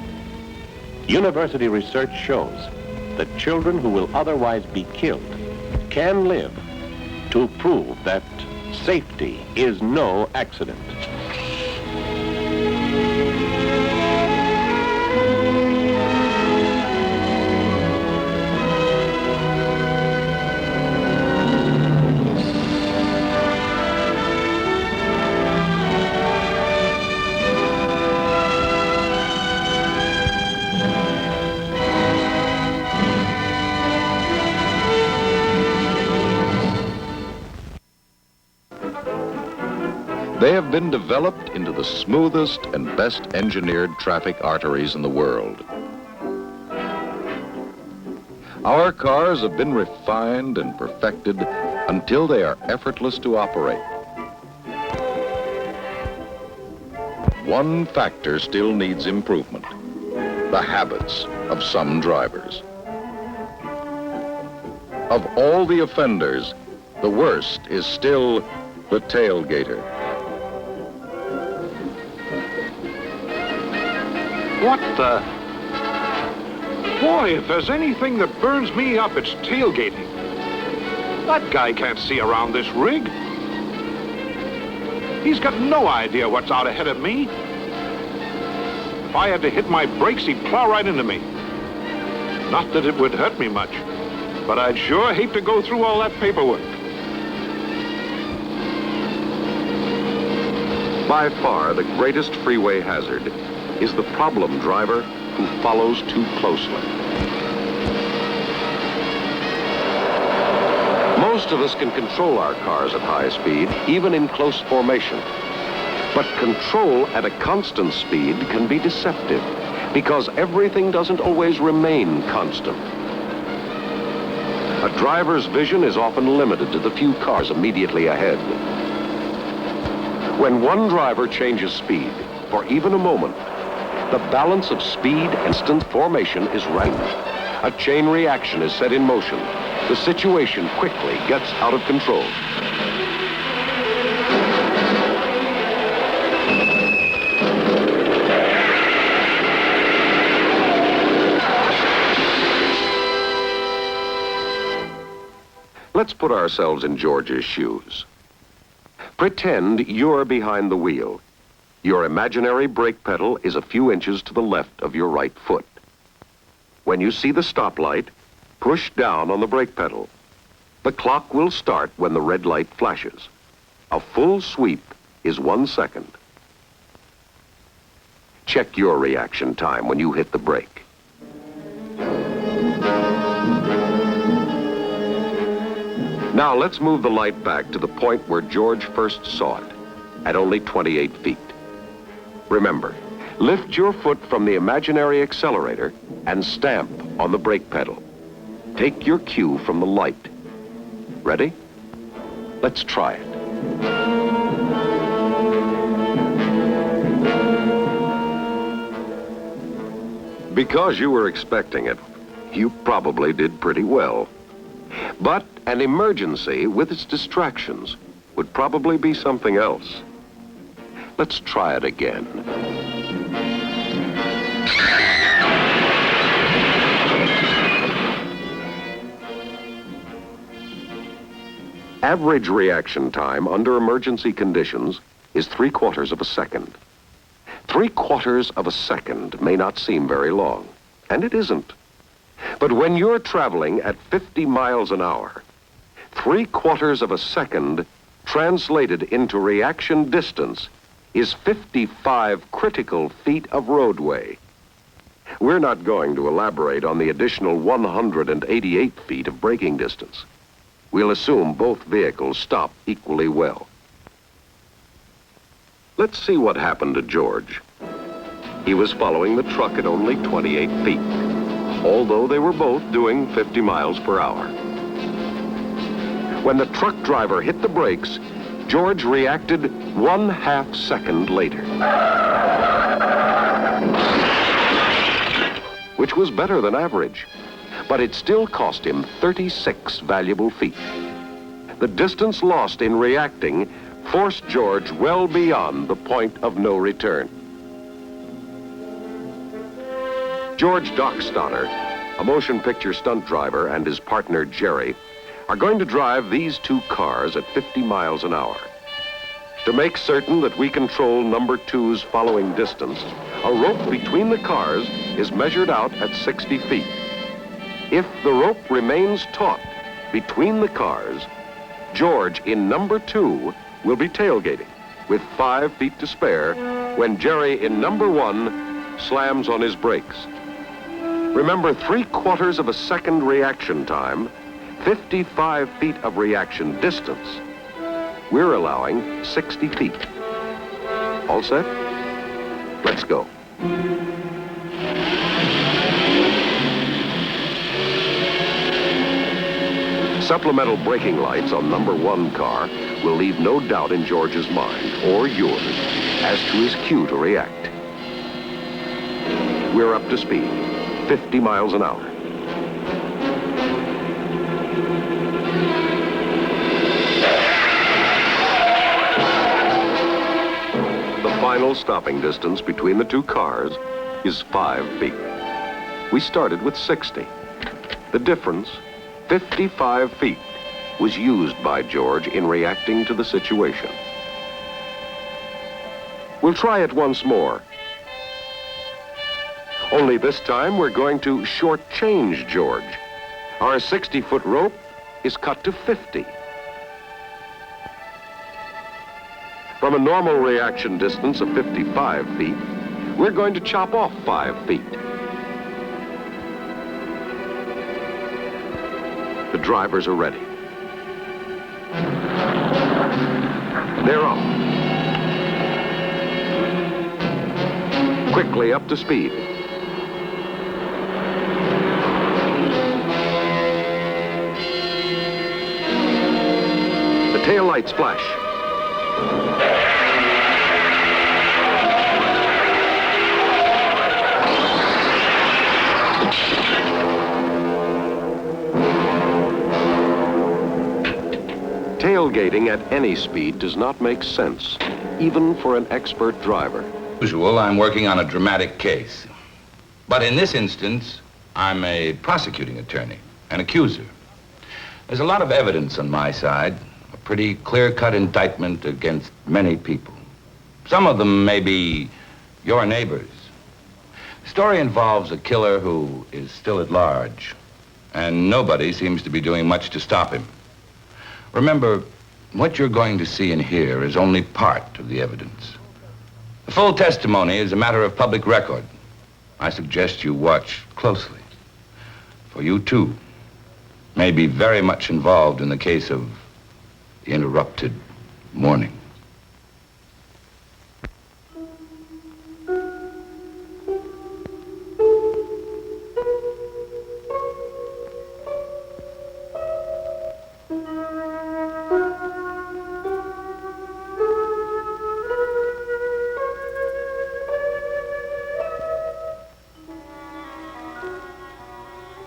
University research shows that children who will otherwise be killed can live to prove that safety is no accident. They have been developed into the smoothest and best engineered traffic arteries in the world. Our cars have been refined and perfected until they are effortless to operate. One factor still needs improvement: the habits of some drivers. Of all the offenders, the worst is still the tailgater. What the? Boy, if there's anything that burns me up, it's tailgating. That guy can't see around this rig. He's got no idea what's out ahead of me. If I had to hit my brakes, he'd plow right into me. Not that it would hurt me much, but I'd sure hate to go through all that paperwork. By far, the greatest freeway hazard is the problem driver who follows too closely. Most of us can control our cars at high speed, even in close formation. But control at a constant speed can be deceptive, because everything doesn't always remain constant. A driver's vision is often limited to the few cars immediately ahead. When one driver changes speed, for even a moment, the balance of speed and instant formation is right. A chain reaction is set in motion. The situation quickly gets out of control. Let's put ourselves in George's shoes. Pretend you're behind the wheel. Your imaginary brake pedal is a few inches to the left of your right foot. When you see the stoplight, push down on the brake pedal. The clock will start when the red light flashes. A full sweep is 1 second. Check your reaction time when you hit the brake. Now let's move the light back to the point where George first saw it, at only 28 feet. Remember, lift your foot from the imaginary accelerator and stamp on the brake pedal. Take your cue from the light. Ready? Let's try it. Because you were expecting it, you probably did pretty well. But an emergency with its distractions would probably be something else. Let's try it again. Average reaction time under emergency conditions is 3/4 of a second. 3/4 of a second may not seem very long, and it isn't. But when you're traveling at 50 miles an hour, 3/4 of a second translated into reaction distance is 55 critical feet of roadway. We're not going to elaborate on the additional 188 feet of braking distance. We'll assume both vehicles stop equally well. Let's see what happened to George. He was following the truck at only 28 feet, although they were both doing 50 miles per hour. When the truck driver hit the brakes, George reacted 1/2 second later, which was better than average, but it still cost him 36 valuable feet. The distance lost in reacting forced George well beyond the point of no return. George Dockstotter, a motion picture stunt driver, and his partner Jerry are going to drive these two cars at 50 miles an hour. To make certain that we control number 2's following distance, a rope between the cars is measured out at 60 feet. If the rope remains taut between the cars, George in number 2 will be tailgating with 5 feet to spare when Jerry in number 1 slams on his brakes. Remember, 3/4 of a second reaction time, 55 feet of reaction distance. We're allowing 60 feet. All set? Let's go. Supplemental braking lights on number 1 car will leave no doubt in George's mind, or yours, as to his cue to react. We're up to speed, 50 miles an hour. The final stopping distance between the two cars is 5 feet. We started with 60. The difference, 55 feet, was used by George in reacting to the situation. We'll try it once more. Only this time we're going to shortchange George. Our 60-foot rope is cut to 50. From a normal reaction distance of 55 feet, we're going to chop off 5 feet. The drivers are ready. They're up. Quickly up to speed. The tail lights flash. Tailgating at any speed does not make sense, even for an expert driver. Usual, I'm working on a dramatic case. But in this instance, I'm a prosecuting attorney, an accuser. There's a lot of evidence on my side, a pretty clear-cut indictment against many people. Some of them may be your neighbors. The story involves a killer who is still at large, and nobody seems to be doing much to stop him. Remember, what you're going to see and hear is only part of the evidence. The full testimony is a matter of public record. I suggest you watch closely, for you, too, may be very much involved in the case of the interrupted morning.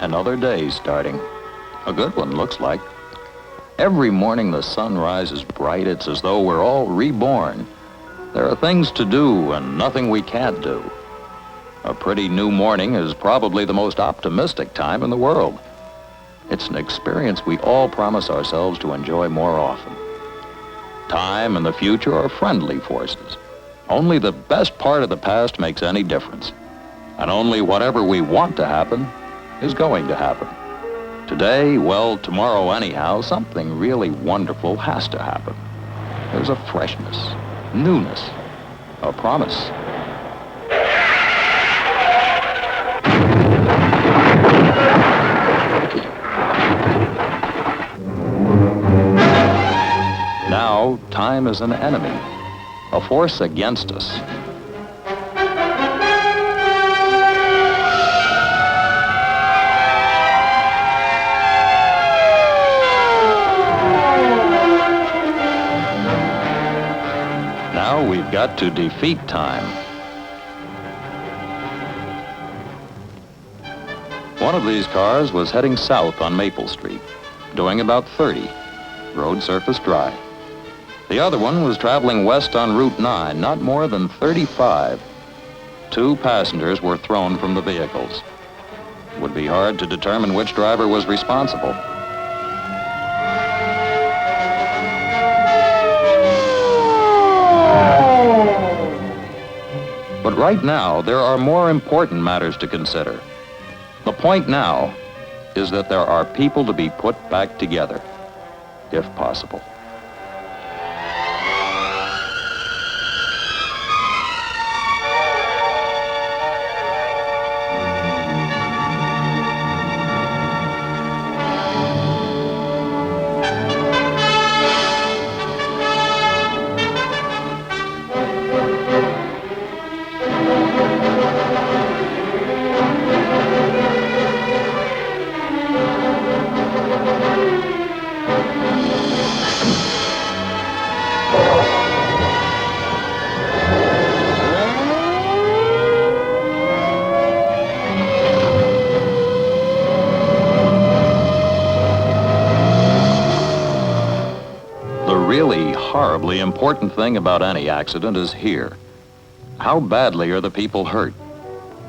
Another day starting. A good one, looks like. Every morning the sun rises bright. It's as though we're all reborn. There are things to do and nothing we can't do. A pretty new morning is probably the most optimistic time in the world. It's an experience we all promise ourselves to enjoy more often. Time and the future are friendly forces. Only the best part of the past makes any difference. And only whatever we want to happen is going to happen. Today, well, tomorrow anyhow, something really wonderful has to happen. There's a freshness, newness, a promise. Now, time is an enemy, a force against us. got to defeat time. One of these cars was heading south on Maple Street, doing about 30, road surface dry. The other one was traveling west on Route 9, not more than 35. 2 passengers were thrown from the vehicles. It would be hard to determine which driver was responsible. But right now, there are more important matters to consider. The point now is that there are people to be put back together, if possible. The important thing about any accident is here. How badly are the people hurt?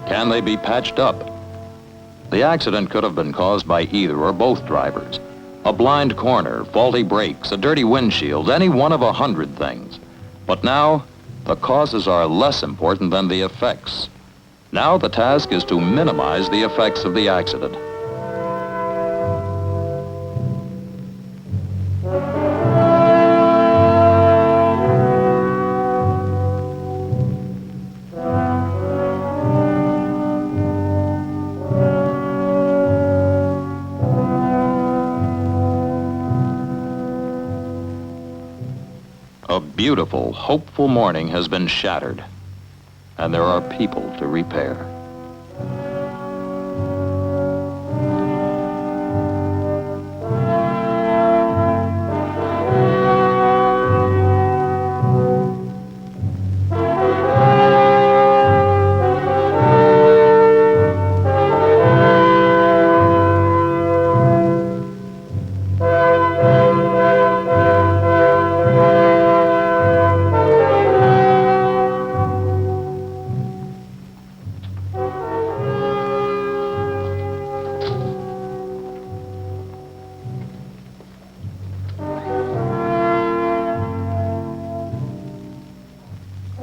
Can they be patched up? The accident could have been caused by either or both drivers. A blind corner, faulty brakes, a dirty windshield, any one of 100 things. But now, the causes are less important than the effects. Now the task is to minimize the effects of the accident. A beautiful, hopeful morning has been shattered, and there are people to repair.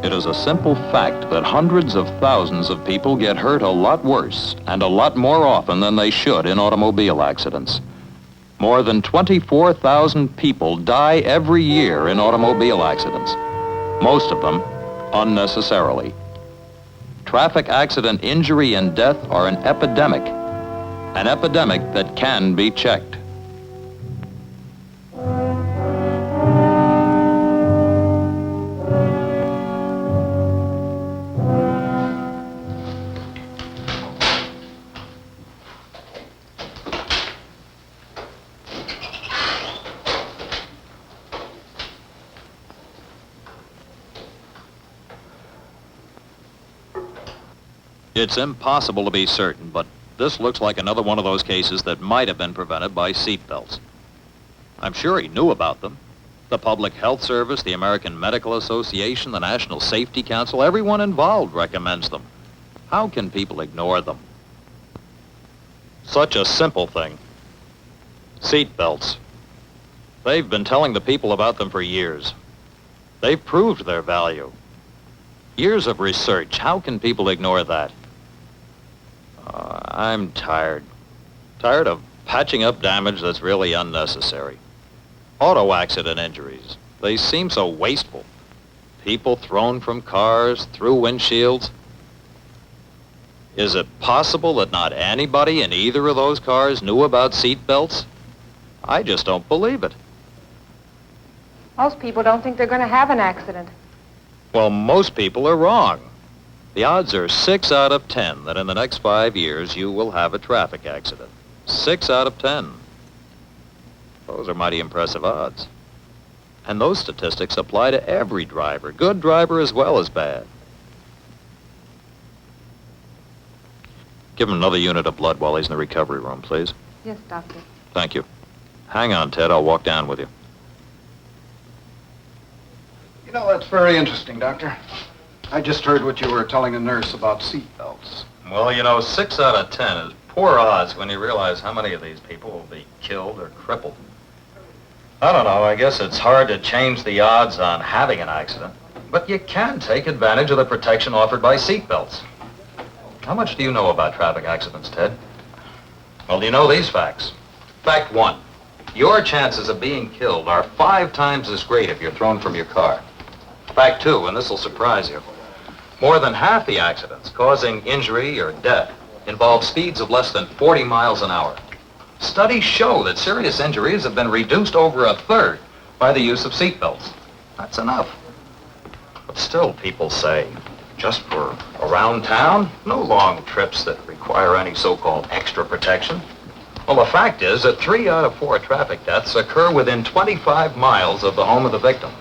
It is a simple fact that hundreds of thousands of people get hurt a lot worse and a lot more often than they should in automobile accidents. More than 24,000 people die every year in automobile accidents, most of them unnecessarily. Traffic accident injury and death are an epidemic that can be checked. It's impossible to be certain, but this looks like another one of those cases that might have been prevented by seatbelts. I'm sure he knew about them. The Public Health Service, the American Medical Association, the National Safety Council, everyone involved recommends them. How can people ignore them? Such a simple thing. Seatbelts. They've been telling the people about them for years. They've proved their value. Years of research. How can people ignore that? I'm tired. Tired of patching up damage that's really unnecessary. Auto accident injuries. They seem so wasteful. People thrown from cars, through windshields. Is it possible that not anybody in either of those cars knew about seat belts? I just don't believe it. Most people don't think they're going to have an accident. Well, most people are wrong. The odds are 6 out of 10 that in the next 5 years you will have a traffic accident. 6 out of 10. Those are mighty impressive odds. And those statistics apply to every driver, good driver as well as bad. Give him another unit of blood while he's in the recovery room, please. Yes, Doctor. Thank you. Hang on, Ted. I'll walk down with you. You know, that's very interesting, Doctor. I just heard what you were telling a nurse about seat belts. Well, you know, 6 out of 10 is poor odds when you realize how many of these people will be killed or crippled. I don't know. I guess it's hard to change the odds on having an accident. But you can take advantage of the protection offered by seat belts. How much do you know about traffic accidents, Ted? Well, do you know these facts? Fact 1. Your chances of being killed are 5 times as great if you're thrown from your car. Fact 2, and this will surprise you. More than half the accidents causing injury or death involve speeds of less than 40 miles an hour. Studies show that serious injuries have been reduced over a third by the use of seatbelts. That's enough. But still, people say, just for around town, no long trips that require any so-called extra protection. Well, the fact is that 3 out of 4 traffic deaths occur within 25 miles of the home of the victim.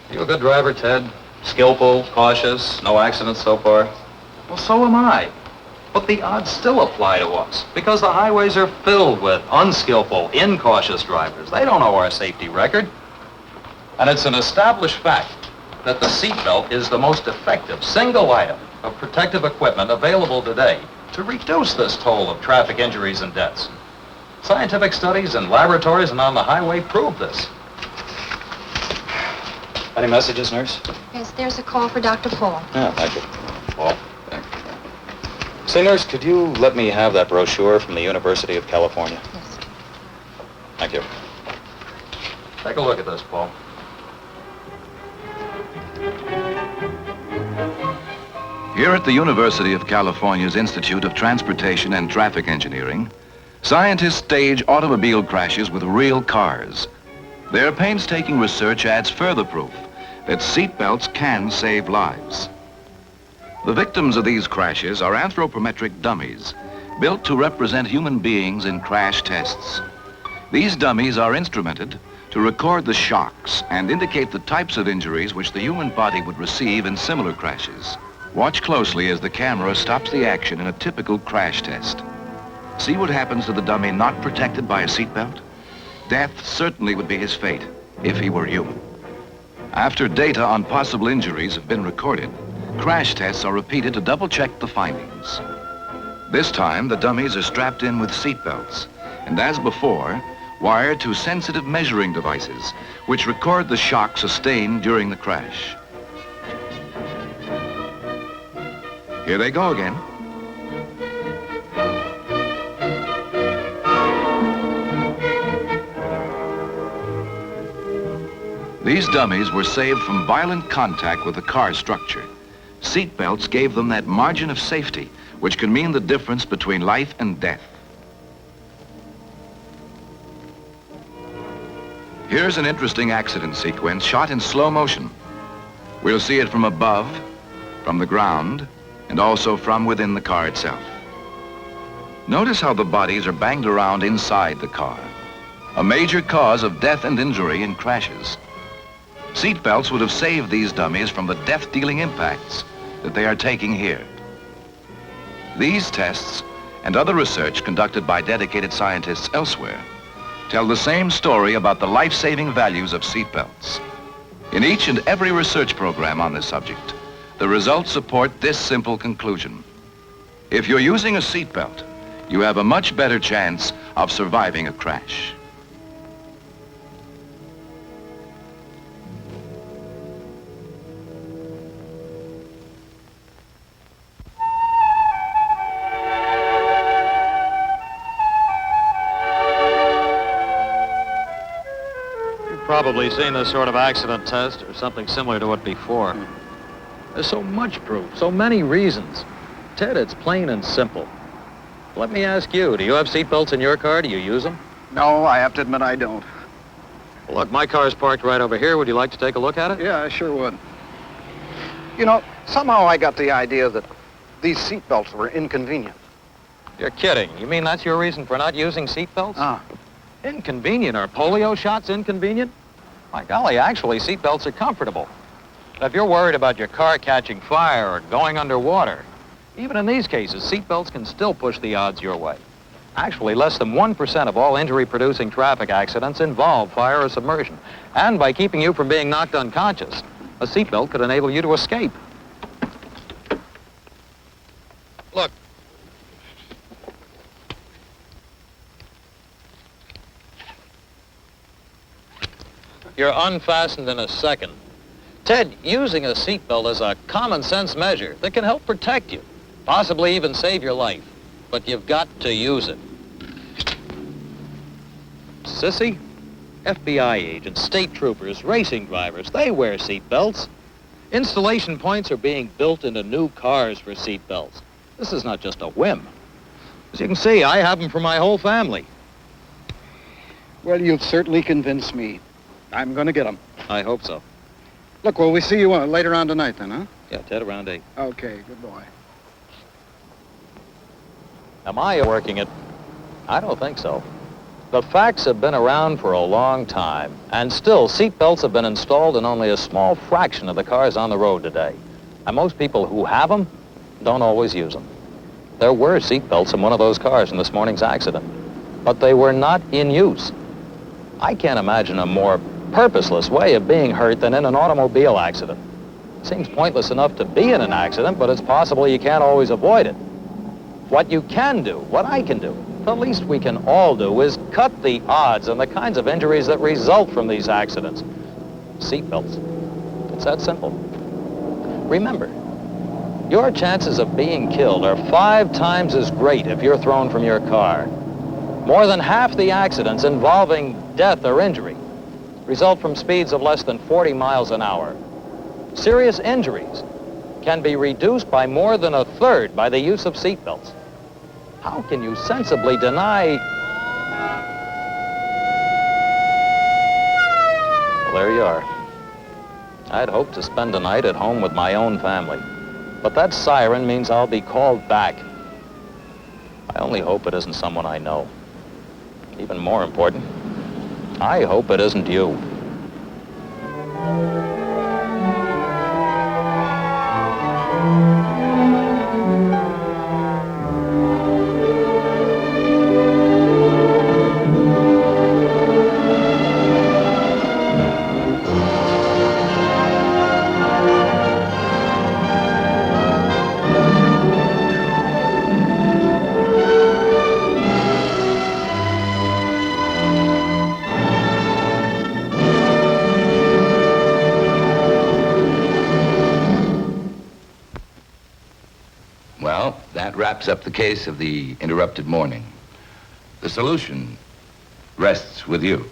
You a good driver, Ted? Skillful, cautious, no accidents so far? Well, so am I. But the odds still apply to us because the highways are filled with unskillful, incautious drivers. They don't know our safety record. And it's an established fact that the seatbelt is the most effective single item of protective equipment available today to reduce this toll of traffic injuries and deaths. Scientific studies in laboratories and on the highway prove this. Any messages, nurse? Yes, there's a call for Dr. Paul. Yeah, thank you. Paul. Say, nurse, could you let me have that brochure from the University of California? Yes. Thank you. Take a look at this, Paul. Here at the University of California's Institute of Transportation and Traffic Engineering, scientists stage automobile crashes with real cars. Their painstaking research adds further proof that seatbelts can save lives. The victims of these crashes are anthropometric dummies, built to represent human beings in crash tests. These dummies are instrumented to record the shocks and indicate the types of injuries which the human body would receive in similar crashes. Watch closely as the camera stops the action in a typical crash test. See what happens to the dummy not protected by a seatbelt? Death certainly would be his fate if he were human. After data on possible injuries have been recorded, crash tests are repeated to double-check the findings. This time, the dummies are strapped in with seatbelts, and as before, wired to sensitive measuring devices, which record the shock sustained during the crash. Here they go again. These dummies were saved from violent contact with the car structure. Seatbelts gave them that margin of safety, which can mean the difference between life and death. Here's an interesting accident sequence shot in slow motion. We'll see it from above, from the ground, and also from within the car itself. Notice how the bodies are banged around inside the car, a major cause of death and injury in crashes. Seatbelts would have saved these dummies from the death-dealing impacts that they are taking here. These tests and other research conducted by dedicated scientists elsewhere tell the same story about the life-saving values of seatbelts. In each and every research program on this subject, the results support this simple conclusion. If you're using a seatbelt, you have a much better chance of surviving a crash. Probably seen this sort of accident test or something similar to it before. There's so much proof, so many reasons. Ted, it's plain and simple. Let me ask you, do you have seatbelts in your car? Do you use them? No, I have to admit I don't. Well, look, my car's parked right over here. Would you like to take a look at it? Yeah, I sure would. You know, somehow I got the idea that these seatbelts were inconvenient. You're kidding. You mean that's your reason for not using seatbelts? Ah. Inconvenient? Are polio shots inconvenient? My golly, actually, seatbelts are comfortable. If you're worried about your car catching fire or going underwater, even in these cases, seatbelts can still push the odds your way. Actually, less than 1% of all injury-producing traffic accidents involve fire or submersion. And by keeping you from being knocked unconscious, a seatbelt could enable you to escape. Look. You're unfastened in a second. Ted, using a seatbelt is a common sense measure that can help protect you, possibly even save your life. But you've got to use it. Sissy, FBI agents, state troopers, racing drivers, they wear seatbelts. Installation points are being built into new cars for seatbelts. This is not just a whim. As you can see, I have them for my whole family. Well, you've certainly convinced me. I'm going to get them. I hope so. Look, will we see you later on tonight then, huh? Yeah, Ted, around 8. Okay, good boy. Am I working it? I don't think so. The facts have been around for a long time, and still seatbelts have been installed in only a small fraction of the cars on the road today. And most people who have them don't always use them. There were seatbelts in one of those cars in this morning's accident, but they were not in use. I can't imagine a more purposeless way of being hurt than in an automobile accident. It seems pointless enough to be in an accident, but it's possible you can't always avoid it. What you can do, what I can do, the least we can all do is cut the odds on the kinds of injuries that result from these accidents. Seatbelts. It's that simple. Remember, your chances of being killed are 5 times as great if you're thrown from your car. More than half the accidents involving death or injury result from speeds of less than 40 miles an hour. Serious injuries can be reduced by more than 1/3 by the use of seatbelts. How can you sensibly deny... Well, there you are. I'd hoped to spend the night at home with my own family, but that siren means I'll be called back. I only hope it isn't someone I know. Even more important, I hope it isn't you. Wraps up the case of the interrupted morning. The solution rests with you.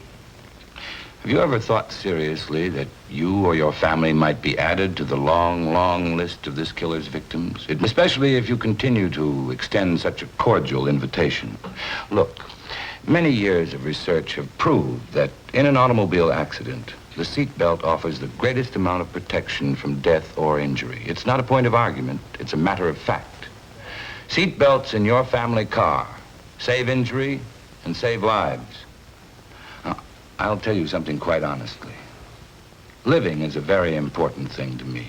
Have you ever thought seriously that you or your family might be added to the long, long list of this killer's victims? Especially if you continue to extend such a cordial invitation. Look, many years of research have proved that in an automobile accident, the seatbelt offers the greatest amount of protection from death or injury. It's not a point of argument, it's a matter of fact. Seatbelts in your family car save injury and save lives. Now, I'll tell you something quite honestly. Living is a very important thing to me.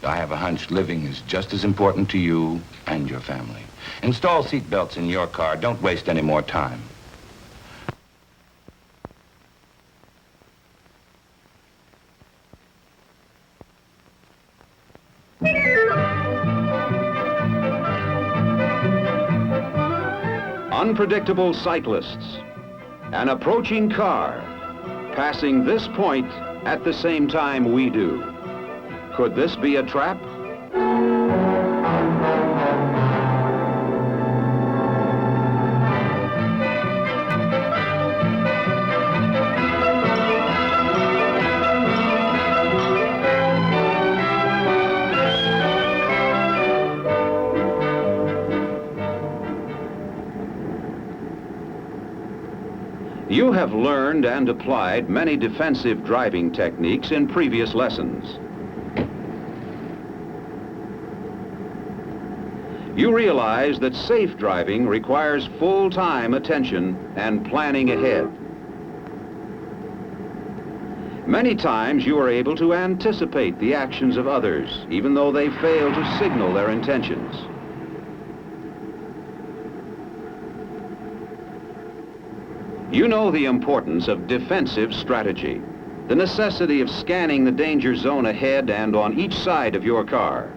I have a hunch living is just as important to you and your family. Install seatbelts in your car. Don't waste any more time. Unpredictable cyclists, an approaching car, passing this point at the same time we do. Could this be a trap? You have learned and applied many defensive driving techniques in previous lessons. You realize that safe driving requires full-time attention and planning ahead. Many times you are able to anticipate the actions of others, even though they fail to signal their intentions. You know the importance of defensive strategy, the necessity of scanning the danger zone ahead and on each side of your car.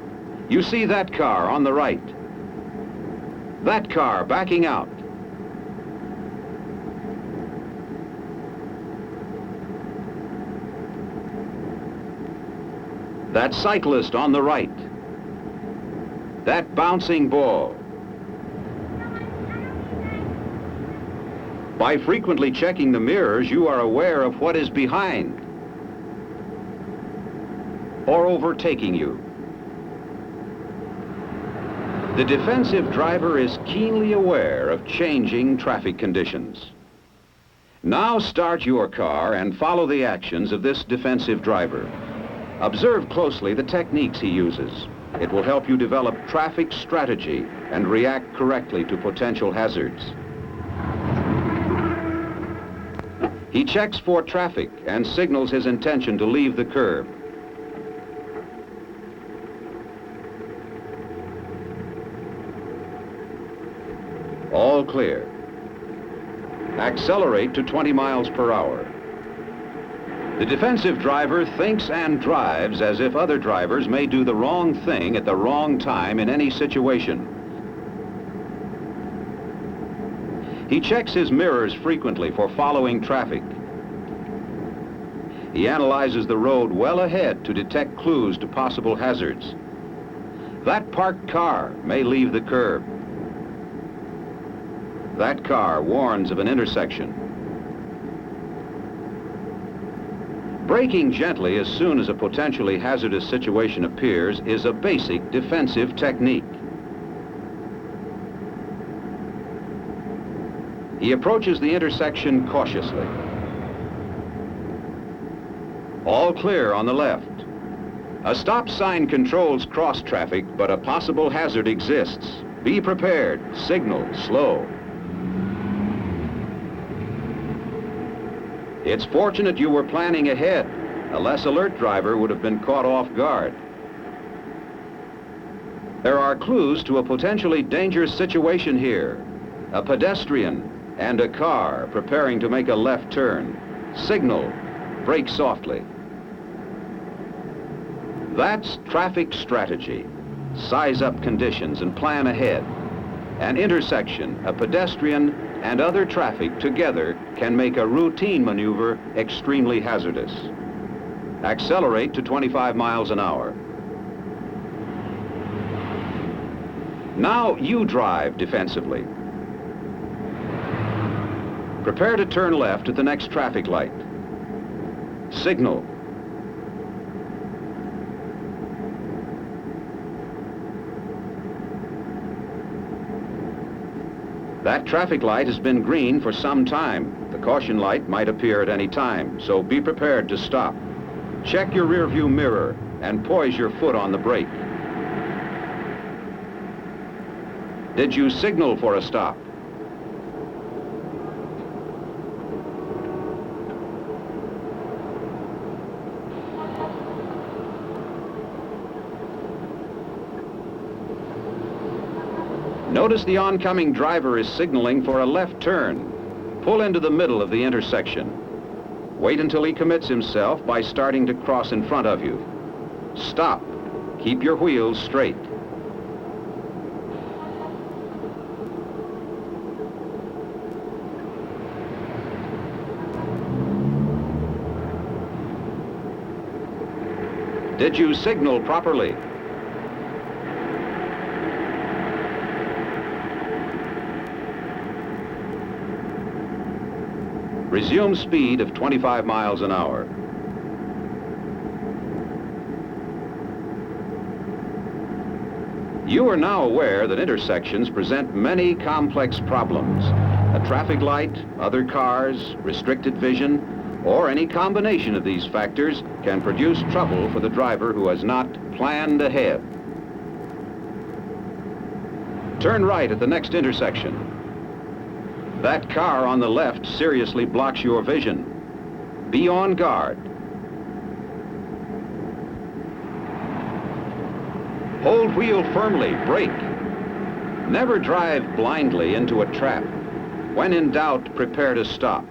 You see that car on the right, that car backing out. That cyclist on the right, that bouncing ball. By frequently checking the mirrors, you are aware of what is behind or overtaking you. The defensive driver is keenly aware of changing traffic conditions. Now start your car and follow the actions of this defensive driver. Observe closely the techniques he uses. It will help you develop traffic strategy and react correctly to potential hazards. He checks for traffic and signals his intention to leave the curb. All clear. Accelerate to 20 miles per hour. The defensive driver thinks and drives as if other drivers may do the wrong thing at the wrong time in any situation. He checks his mirrors frequently for following traffic. He analyzes the road well ahead to detect clues to possible hazards. That parked car may leave the curb. That car warns of an intersection. Braking gently as soon as a potentially hazardous situation appears is a basic defensive technique. He approaches the intersection cautiously. All clear on the left. A stop sign controls cross traffic, but a possible hazard exists. Be prepared. Signal slow. It's fortunate you were planning ahead. A less alert driver would have been caught off guard. There are clues to a potentially dangerous situation here. A pedestrian and a car preparing to make a left turn. Signal, brake softly. That's traffic strategy. Size up conditions and plan ahead. An intersection, a pedestrian, and other traffic together can make a routine maneuver extremely hazardous. Accelerate to 25 miles an hour. Now you drive defensively. Prepare to turn left at the next traffic light. Signal. That traffic light has been green for some time. The caution light might appear at any time, so be prepared to stop. Check your rearview mirror and poise your foot on the brake. Did you signal for a stop? Notice the oncoming driver is signaling for a left turn. Pull into the middle of the intersection. Wait until he commits himself by starting to cross in front of you. Stop. Keep your wheels straight. Did you signal properly? Resume speed of 25 miles an hour. You are now aware that intersections present many complex problems. A traffic light, other cars, restricted vision, or any combination of these factors can produce trouble for the driver who has not planned ahead. Turn right at the next intersection. That car on the left seriously blocks your vision. Be on guard. Hold wheel firmly, brake. Never drive blindly into a trap. When in doubt, prepare to stop.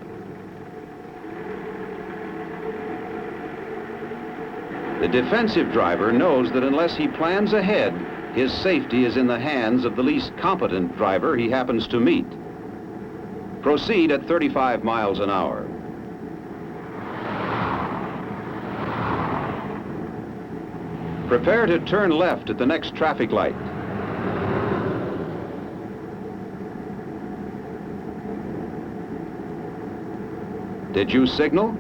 The defensive driver knows that unless he plans ahead, his safety is in the hands of the least competent driver he happens to meet. Proceed at 35 miles an hour. Prepare to turn left at the next traffic light. Did you signal?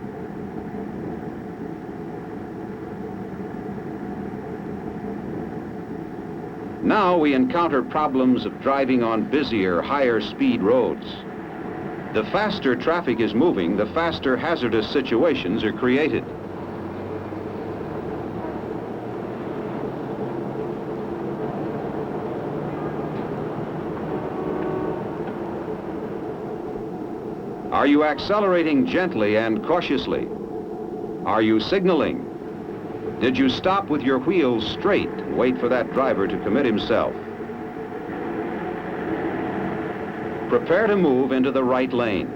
Now we encounter problems of driving on busier, higher speed roads. The faster traffic is moving, the faster hazardous situations are created. Are you accelerating gently and cautiously? Are you signaling? Did you stop with your wheels straight and wait for that driver to commit himself? Prepare to move into the right lane.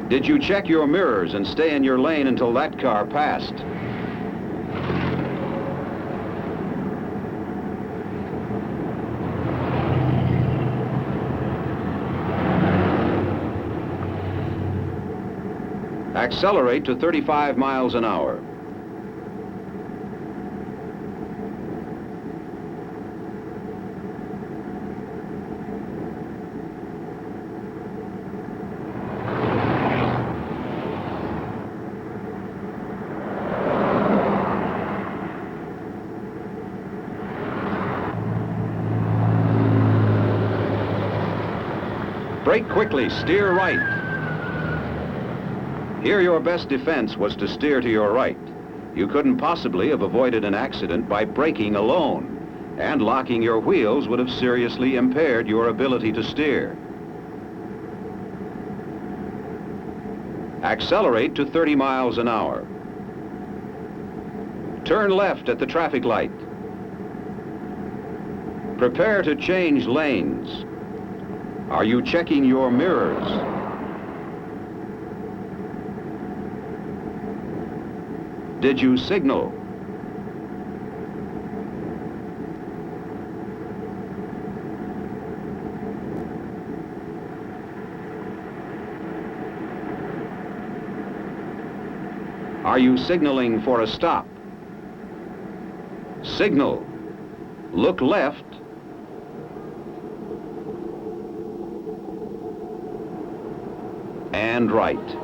Did you check your mirrors and stay in your lane until that car passed? Accelerate to 35 miles an hour. Brake quickly, steer right. Here your best defense was to steer to your right. You couldn't possibly have avoided an accident by braking alone, and locking your wheels would have seriously impaired your ability to steer. Accelerate to 30 miles an hour. Turn left at the traffic light. Prepare to change lanes. Are you checking your mirrors? Did you signal? Are you signaling for a stop? Signal. Look left. And right.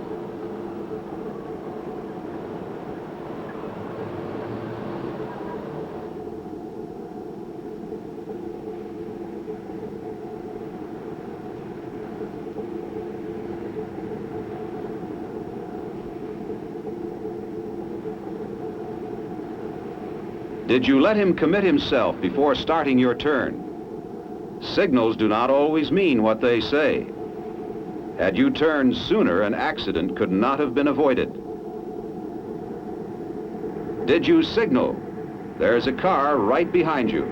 Did you let him commit himself before starting your turn? Signals do not always mean what they say. Had you turned sooner, an accident could not have been avoided. Did you signal? There's a car right behind you.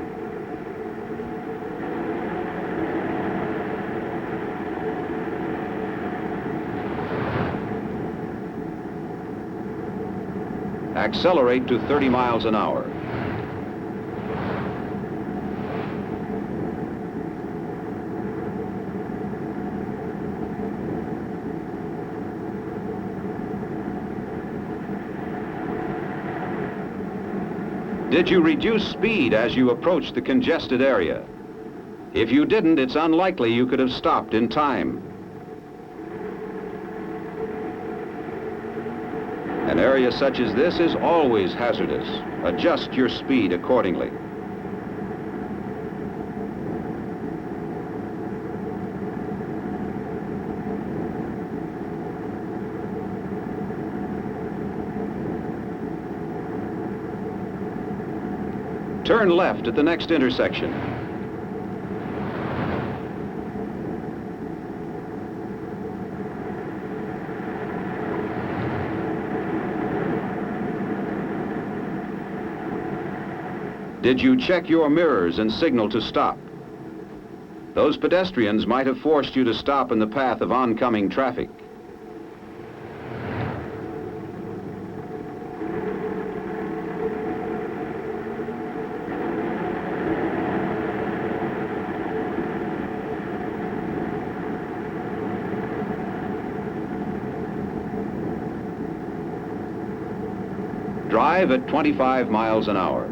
Accelerate to 30 miles an hour. Did you reduce speed as you approached the congested area? If you didn't, it's unlikely you could have stopped in time. An area such as this is always hazardous. Adjust your speed accordingly. Turn left at the next intersection. Did you check your mirrors and signal to stop? Those pedestrians might have forced you to stop in the path of oncoming traffic. Drive at 25 miles an hour.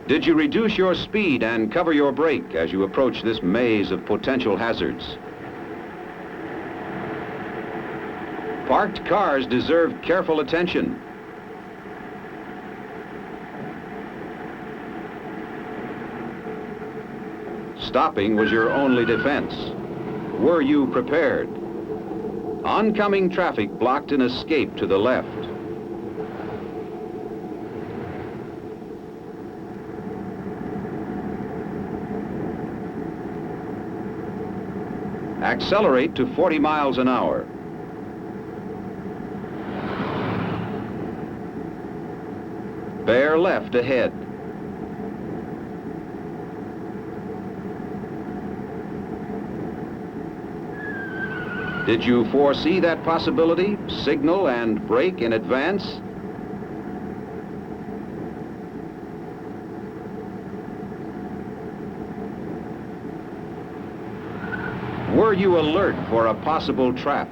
Did you reduce your speed and cover your brake as you approach this maze of potential hazards? Parked cars deserve careful attention. Stopping was your only defense. Were you prepared? Oncoming traffic blocked an escape to the left. Accelerate to 40 miles an hour. Bear left ahead. Did you foresee that possibility? Signal and brake in advance? Were you alert for a possible trap?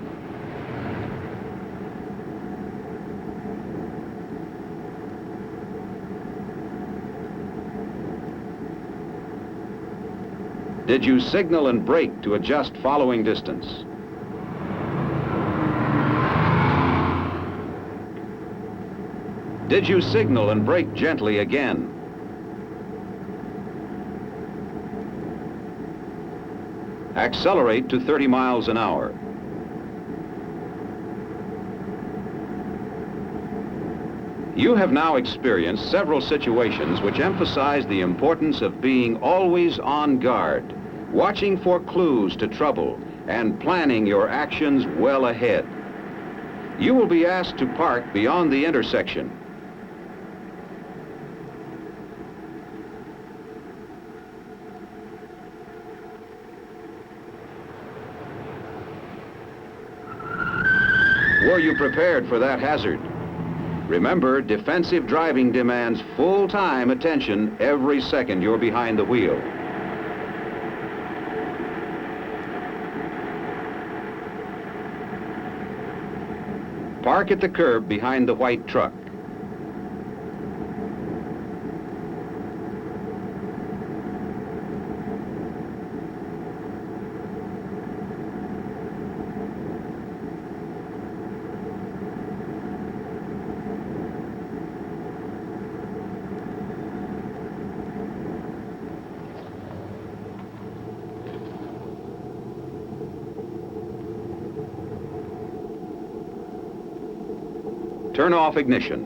Did you signal and brake to adjust following distance? Did you signal and brake gently again? Accelerate to 30 miles an hour. You have now experienced several situations which emphasize the importance of being always on guard, watching for clues to trouble, and planning your actions well ahead. You will be asked to park beyond the intersection. Were you prepared for that hazard? Remember, defensive driving demands full-time attention every second you're behind the wheel. Park at the curb behind the white truck. Turn off ignition.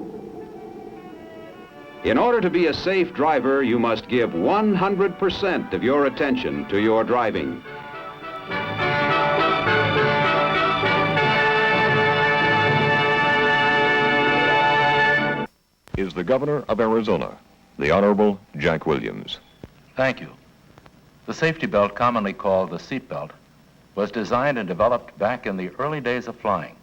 In order to be a safe driver, you must give 100% of your attention to your driving. Is the governor of Arizona, the Honorable Jack Williams. Thank you. The safety belt, commonly called the seat belt, was designed and developed back in the early days of flying.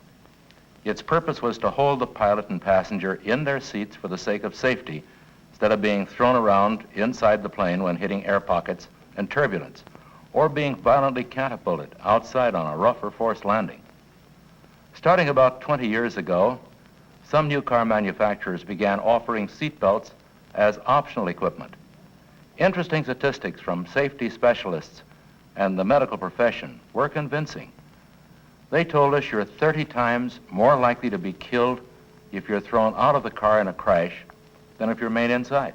Its purpose was to hold the pilot and passenger in their seats for the sake of safety, instead of being thrown around inside the plane when hitting air pockets and turbulence, or being violently catapulted outside on a rough or forced landing. Starting about 20 years ago, some new car manufacturers began offering seat belts as optional equipment. Interesting statistics from safety specialists and the medical profession were convincing. They told us you're 30 times more likely to be killed if you're thrown out of the car in a crash than if you're made inside.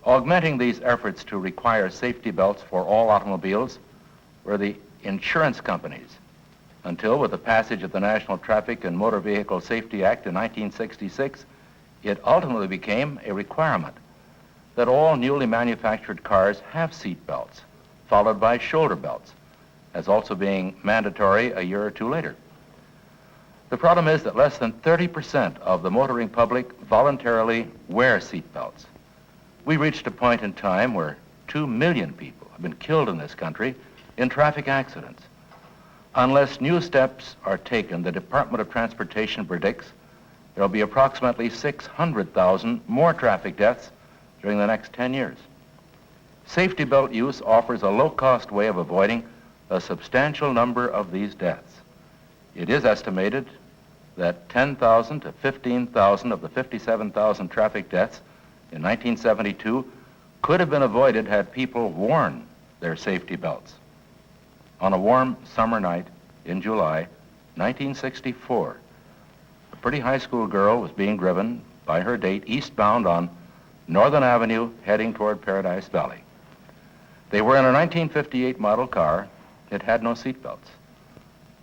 Augmenting these efforts to require safety belts for all automobiles were the insurance companies. until, with the passage of the National Traffic and Motor Vehicle Safety Act in 1966, it ultimately became a requirement that all newly manufactured cars have seat belts, followed by shoulder belts, as also being mandatory a year or two later. The problem is that less than 30% of the motoring public voluntarily wear seat belts. We reached a point in time where 2 million people have been killed in this country in traffic accidents. Unless new steps are taken, the Department of Transportation predicts there will be approximately 600,000 more traffic deaths during the next 10 years. Safety belt use offers a low-cost way of avoiding a substantial number of these deaths. It is estimated that 10,000 to 15,000 of the 57,000 traffic deaths in 1972 could have been avoided had people worn their safety belts. On a warm summer night in July 1964, a pretty high school girl was being driven by her date eastbound on Northern Avenue heading toward Paradise Valley. They were in a 1958 model car. It had no seat belts.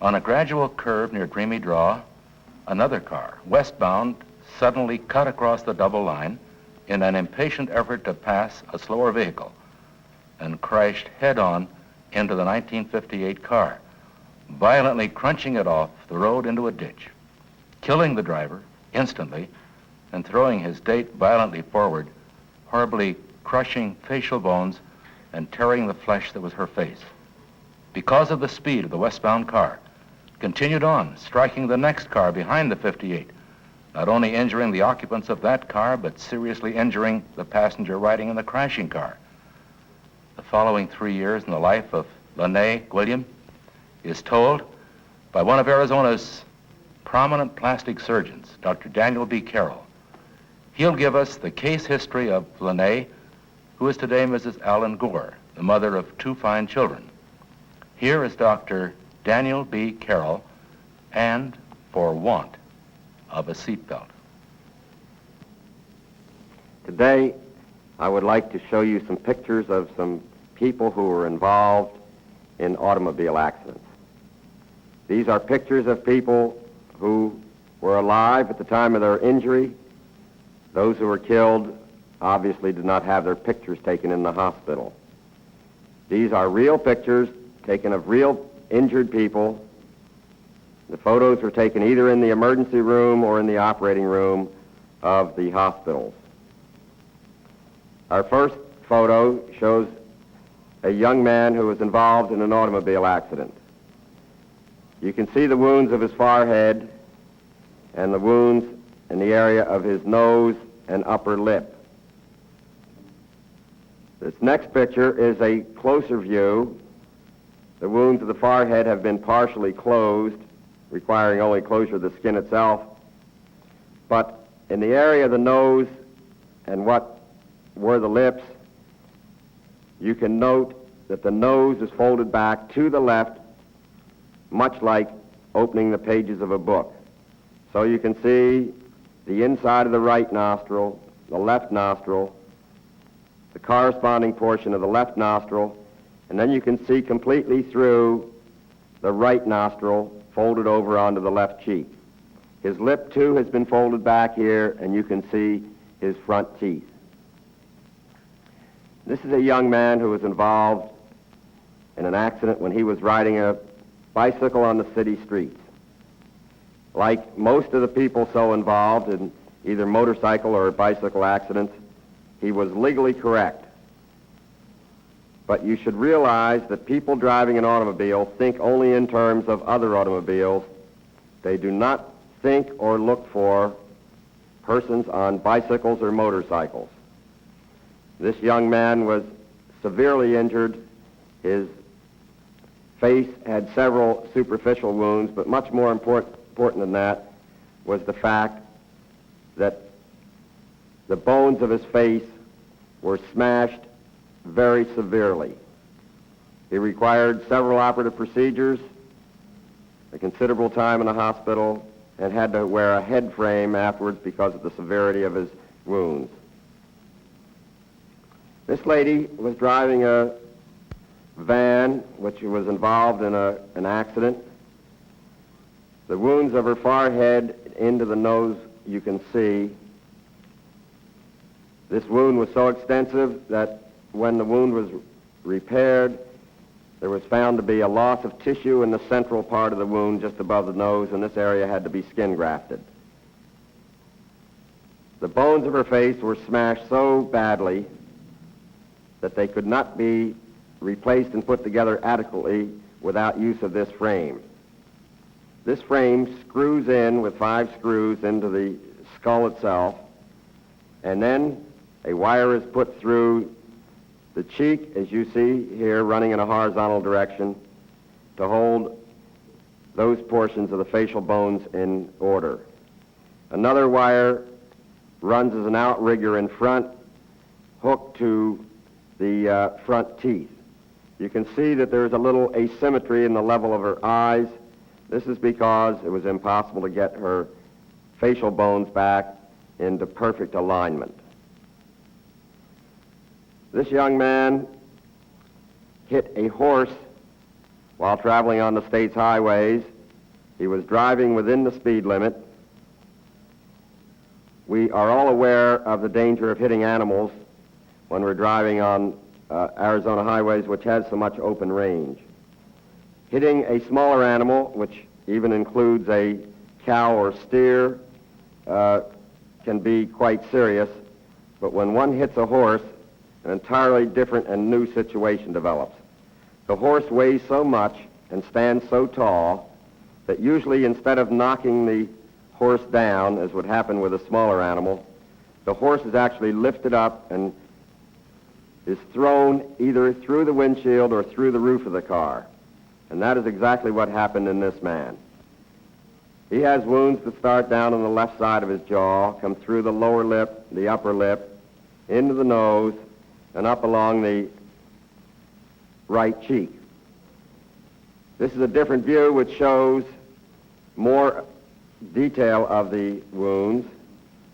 On a gradual curve near Dreamy Draw, another car, westbound, suddenly cut across the double line in an impatient effort to pass a slower vehicle and crashed head-on into the 1958 car, violently crunching it off the road into a ditch, killing the driver instantly and throwing his date violently forward, horribly crushing facial bones and tearing the flesh that was her face. Because of the speed of the westbound car, continued on, striking the next car behind the 58, not only injuring the occupants of that car, but seriously injuring the passenger riding in the crashing car. The following 3 years in the life of Lene Gwilliam is told by one of Arizona's prominent plastic surgeons, Dr. Daniel B. Carroll. He'll give us the case history of Lene, who is today Mrs. Allen Gore, the mother of 2 fine children. Here is Dr. Daniel B. Carroll, and for want of a seatbelt. Today, I would like to show you some pictures of some people who were involved in automobile accidents. These are pictures of people who were alive at the time of their injury. Those who were killed obviously did not have their pictures taken in the hospital. These are real pictures taken of real injured people. The photos were taken either in the emergency room or in the operating room of the hospitals. Our first photo shows a young man who was involved in an automobile accident. You can see the wounds of his forehead and the wounds in the area of his nose and upper lip. This next picture is a closer view. The wounds of the forehead have been partially closed, requiring only closure of the skin itself. But in the area of the nose and what were the lips, you can note that the nose is folded back to the left, much like opening the pages of a book. So you can see the inside of the right nostril, the left nostril, the corresponding portion of the left nostril, and then you can see completely through the right nostril folded over onto the left cheek. His lip, too, has been folded back here, and you can see his front teeth. This is a young man who was involved in an accident when he was riding a bicycle on the city streets. Like most of the people so involved in either motorcycle or bicycle accidents, he was legally correct. But you should realize that people driving an automobile think only in terms of other automobiles. They do not think or look for persons on bicycles or motorcycles. This young man was severely injured. His face had several superficial wounds, but much more important than that was the fact that the bones of his face were smashed very severely. He required several operative procedures, a considerable time in the hospital, and had to wear a head frame afterwards because of the severity of his wounds. This lady was driving a van which was involved in an accident. The wounds of her forehead into the nose you can see. This wound was so extensive that when the wound was repaired, there was found to be a loss of tissue in the central part of the wound just above the nose, and this area had to be skin grafted. The bones of her face were smashed so badly that they could not be replaced and put together adequately without use of this frame. This frame screws in with 5 screws into the skull itself, and then a wire is put through the cheek, as you see here, running in a horizontal direction to hold those portions of the facial bones in order. Another wire runs as an outrigger in front, hooked to the front teeth. You can see that there's a little asymmetry in the level of her eyes. This is because it was impossible to get her facial bones back into perfect alignment. This young man hit a horse while traveling on the state's highways. He was driving within the speed limit. We are all aware of the danger of hitting animals when we're driving on Arizona highways, which has so much open range. Hitting a smaller animal, which even includes a cow or steer, can be quite serious, but when one hits a horse, an entirely different and new situation develops. The horse weighs so much and stands so tall that usually instead of knocking the horse down, as would happen with a smaller animal, the horse is actually lifted up and is thrown either through the windshield or through the roof of the car. And that is exactly what happened in this man. He has wounds that start down on the left side of his jaw, come through the lower lip, the upper lip, into the nose, and up along the right cheek. This is a different view which shows more detail of the wounds.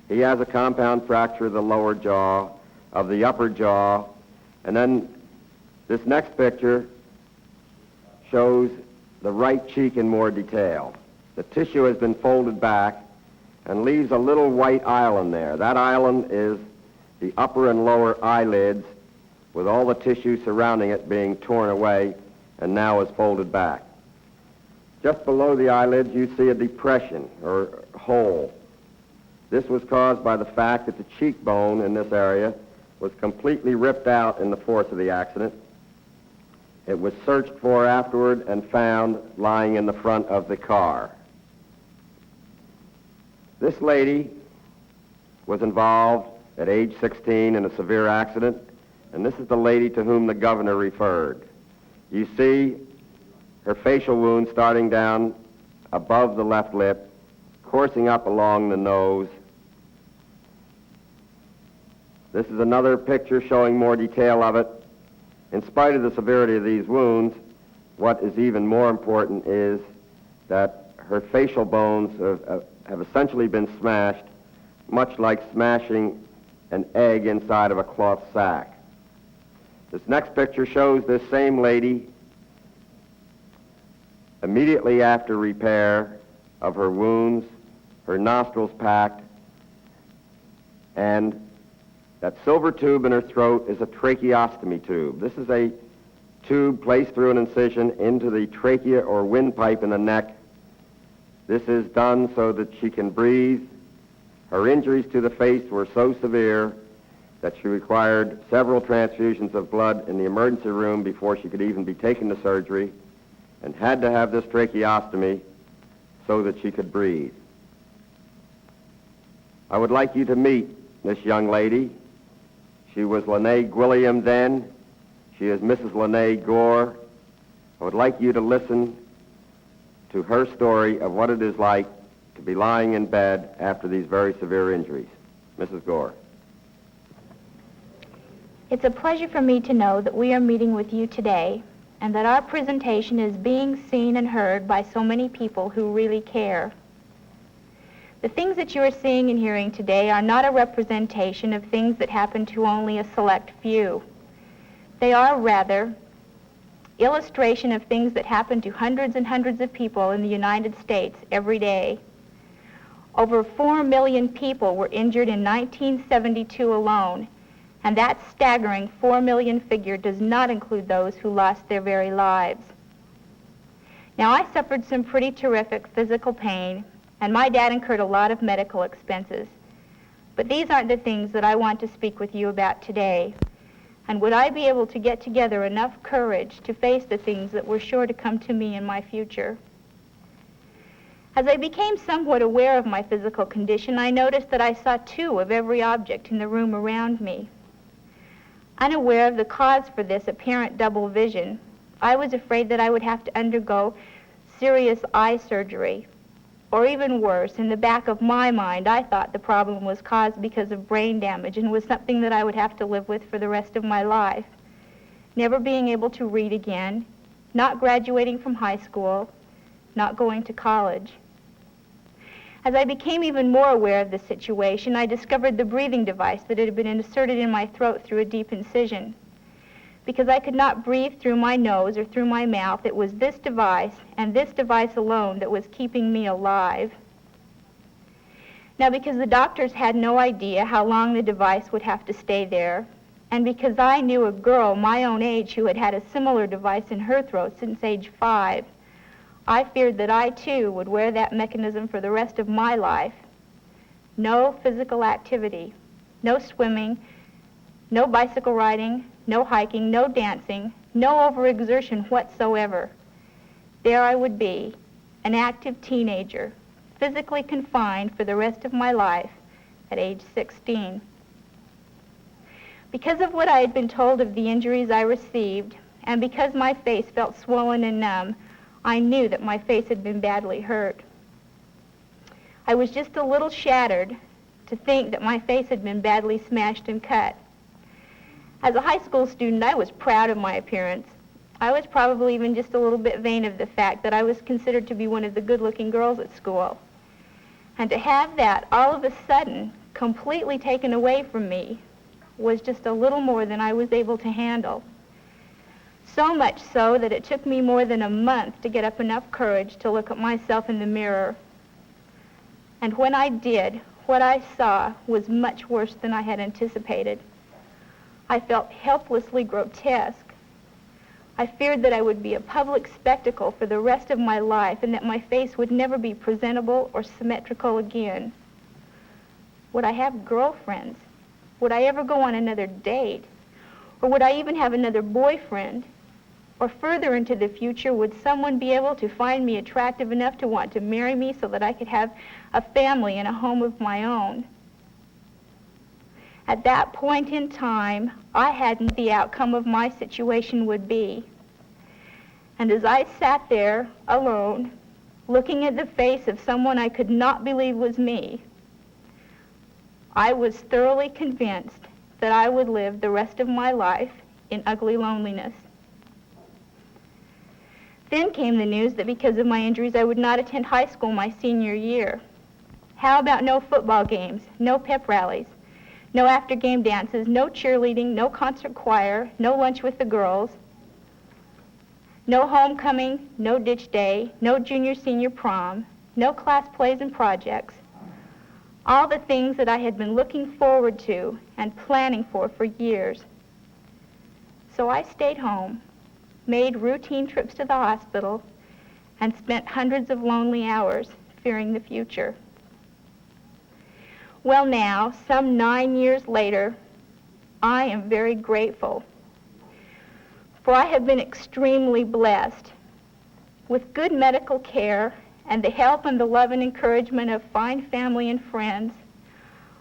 He has a compound fracture of the lower jaw, of the upper jaw, and then this next picture shows the right cheek in more detail. The tissue has been folded back and leaves a little white island there. That island is the upper and lower eyelids, with all the tissue surrounding it being torn away and now is folded back. Just below the eyelids you see a depression or hole. This was caused by the fact that the cheekbone in this area was completely ripped out in the force of the accident. It was searched for afterward and found lying in the front of the car. This lady was involved at age 16 in a severe accident, and this is the lady to whom the governor referred. You see her facial wound starting down above the left lip, coursing up along the nose. This is another picture showing more detail of it. In spite of the severity of these wounds, what is even more important is that her facial bones have essentially been smashed, much like smashing an egg inside of a cloth sack. This next picture shows this same lady immediately after repair of her wounds, her nostrils packed, and that silver tube in her throat is a tracheostomy tube. This is a tube placed through an incision into the trachea or windpipe in the neck. This is done so that she can breathe. Her injuries to the face were so severe that she required several transfusions of blood in the emergency room before she could even be taken to surgery, and had to have this tracheostomy so that she could breathe. I would like you to meet this young lady. She was Lene Gwilliam then. She is Mrs. Lene Gore. I would like you to listen to her story of what it is like to be lying in bed after these very severe injuries. Mrs. Gore. It's a pleasure for me to know that we are meeting with you today and that our presentation is being seen and heard by so many people who really care. The things that you are seeing and hearing today are not a representation of things that happen to only a select few. They are rather illustration of things that happen to hundreds and hundreds of people in the United States every day. Over 4 million people were injured in 1972 alone, and that staggering 4 million figure does not include those who lost their very lives. Now, I suffered some pretty terrific physical pain, and my dad incurred a lot of medical expenses. But these aren't the things that I want to speak with you about today. And would I be able to get together enough courage to face the things that were sure to come to me in my future? As I became somewhat aware of my physical condition, I noticed that I saw 2 of every object in the room around me. Unaware of the cause for this apparent double vision, I was afraid that I would have to undergo serious eye surgery. Or even worse, in the back of my mind, I thought the problem was caused because of brain damage and was something that I would have to live with for the rest of my life. Never being able to read again, not graduating from high school, not going to college. As I became even more aware of the situation, I discovered the breathing device that had been inserted in my throat through a deep incision. Because I could not breathe through my nose or through my mouth, it was this device, and this device alone, that was keeping me alive. Now, because the doctors had no idea how long the device would have to stay there, and because I knew a girl my own age who had had a similar device in her throat since age 5, I feared that I, too, would wear that mechanism for the rest of my life. No physical activity, no swimming, no bicycle riding, no hiking, no dancing, no overexertion whatsoever. There I would be, an active teenager, physically confined for the rest of my life at age 16. Because of what I had been told of the injuries I received, and because my face felt swollen and numb, I knew that my face had been badly hurt. I was just a little shattered to think that my face had been badly smashed and cut. As a high school student, I was proud of my appearance. I was probably even just a little bit vain of the fact that I was considered to be one of the good-looking girls at school. And to have that all of a sudden completely taken away from me was just a little more than I was able to handle. So much so that it took me more than a month to get up enough courage to look at myself in the mirror. And when I did, what I saw was much worse than I had anticipated. I felt helplessly grotesque. I feared that I would be a public spectacle for the rest of my life and that my face would never be presentable or symmetrical again. Would I have girlfriends? Would I ever go on another date? Or would I even have another boyfriend? Or further into the future, would someone be able to find me attractive enough to want to marry me so that I could have a family and a home of my own? At that point in time, I hadn't the outcome of my situation would be. And as I sat there alone, looking at the face of someone I could not believe was me, I was thoroughly convinced that I would live the rest of my life in ugly loneliness. Then came the news that because of my injuries, I would not attend high school my senior year. How about no football games, no pep rallies, no after-game dances, no cheerleading, no concert choir, no lunch with the girls, no homecoming, no ditch day, no junior-senior prom, no class plays and projects, all the things that I had been looking forward to and planning for years. So I stayed home, made routine trips to the hospital, and spent hundreds of lonely hours fearing the future. Well now, some 9 years later, I am very grateful, for I have been extremely blessed. With good medical care and the help and the love and encouragement of fine family and friends,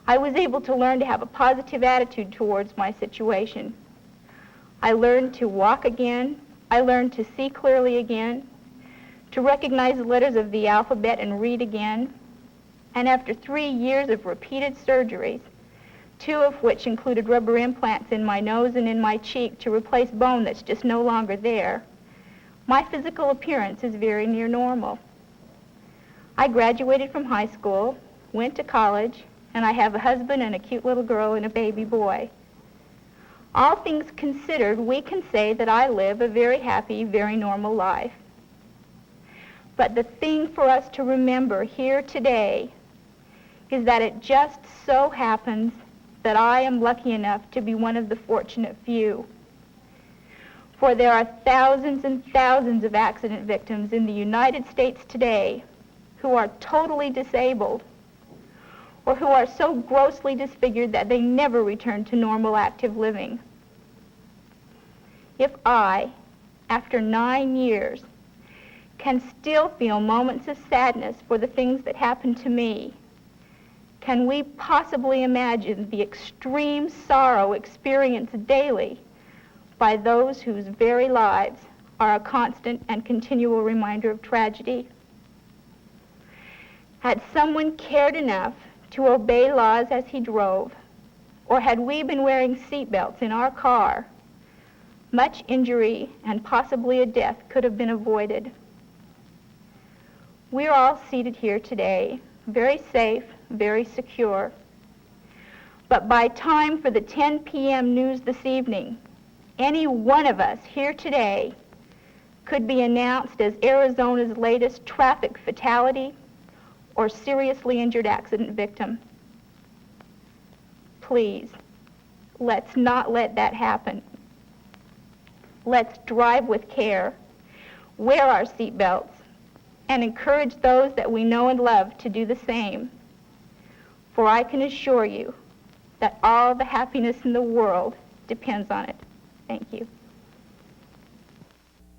I was able to learn to have a positive attitude towards my situation. I learned to walk again. I learned to see clearly again, to recognize the letters of the alphabet and read again. And after 3 years of repeated surgeries, 2 of which included rubber implants in my nose and in my cheek to replace bone that's just no longer there, my physical appearance is very near normal. I graduated from high school, went to college, and I have a husband and a cute little girl and a baby boy. All things considered, we can say that I live a very happy, very normal life. But the thing for us to remember here today is that it just so happens that I am lucky enough to be one of the fortunate few. For there are thousands and thousands of accident victims in the United States today who are totally disabled or who are so grossly disfigured that they never return to normal active living. If I, after 9 years, can still feel moments of sadness for the things that happened to me, can we possibly imagine the extreme sorrow experienced daily by those whose very lives are a constant and continual reminder of tragedy? Had someone cared enough to obey laws as he drove, or had we been wearing seatbelts in our car, much injury and possibly a death could have been avoided. We're all seated here today, very safe, very secure. But by time for the 10 p.m. news this evening, any one of us here today could be announced as Arizona's latest traffic fatality or seriously injured accident victim. Please, let's not let that happen. Let's drive with care, wear our seatbelts, and encourage those that we know and love to do the same. For I can assure you that all the happiness in the world depends on it. Thank you.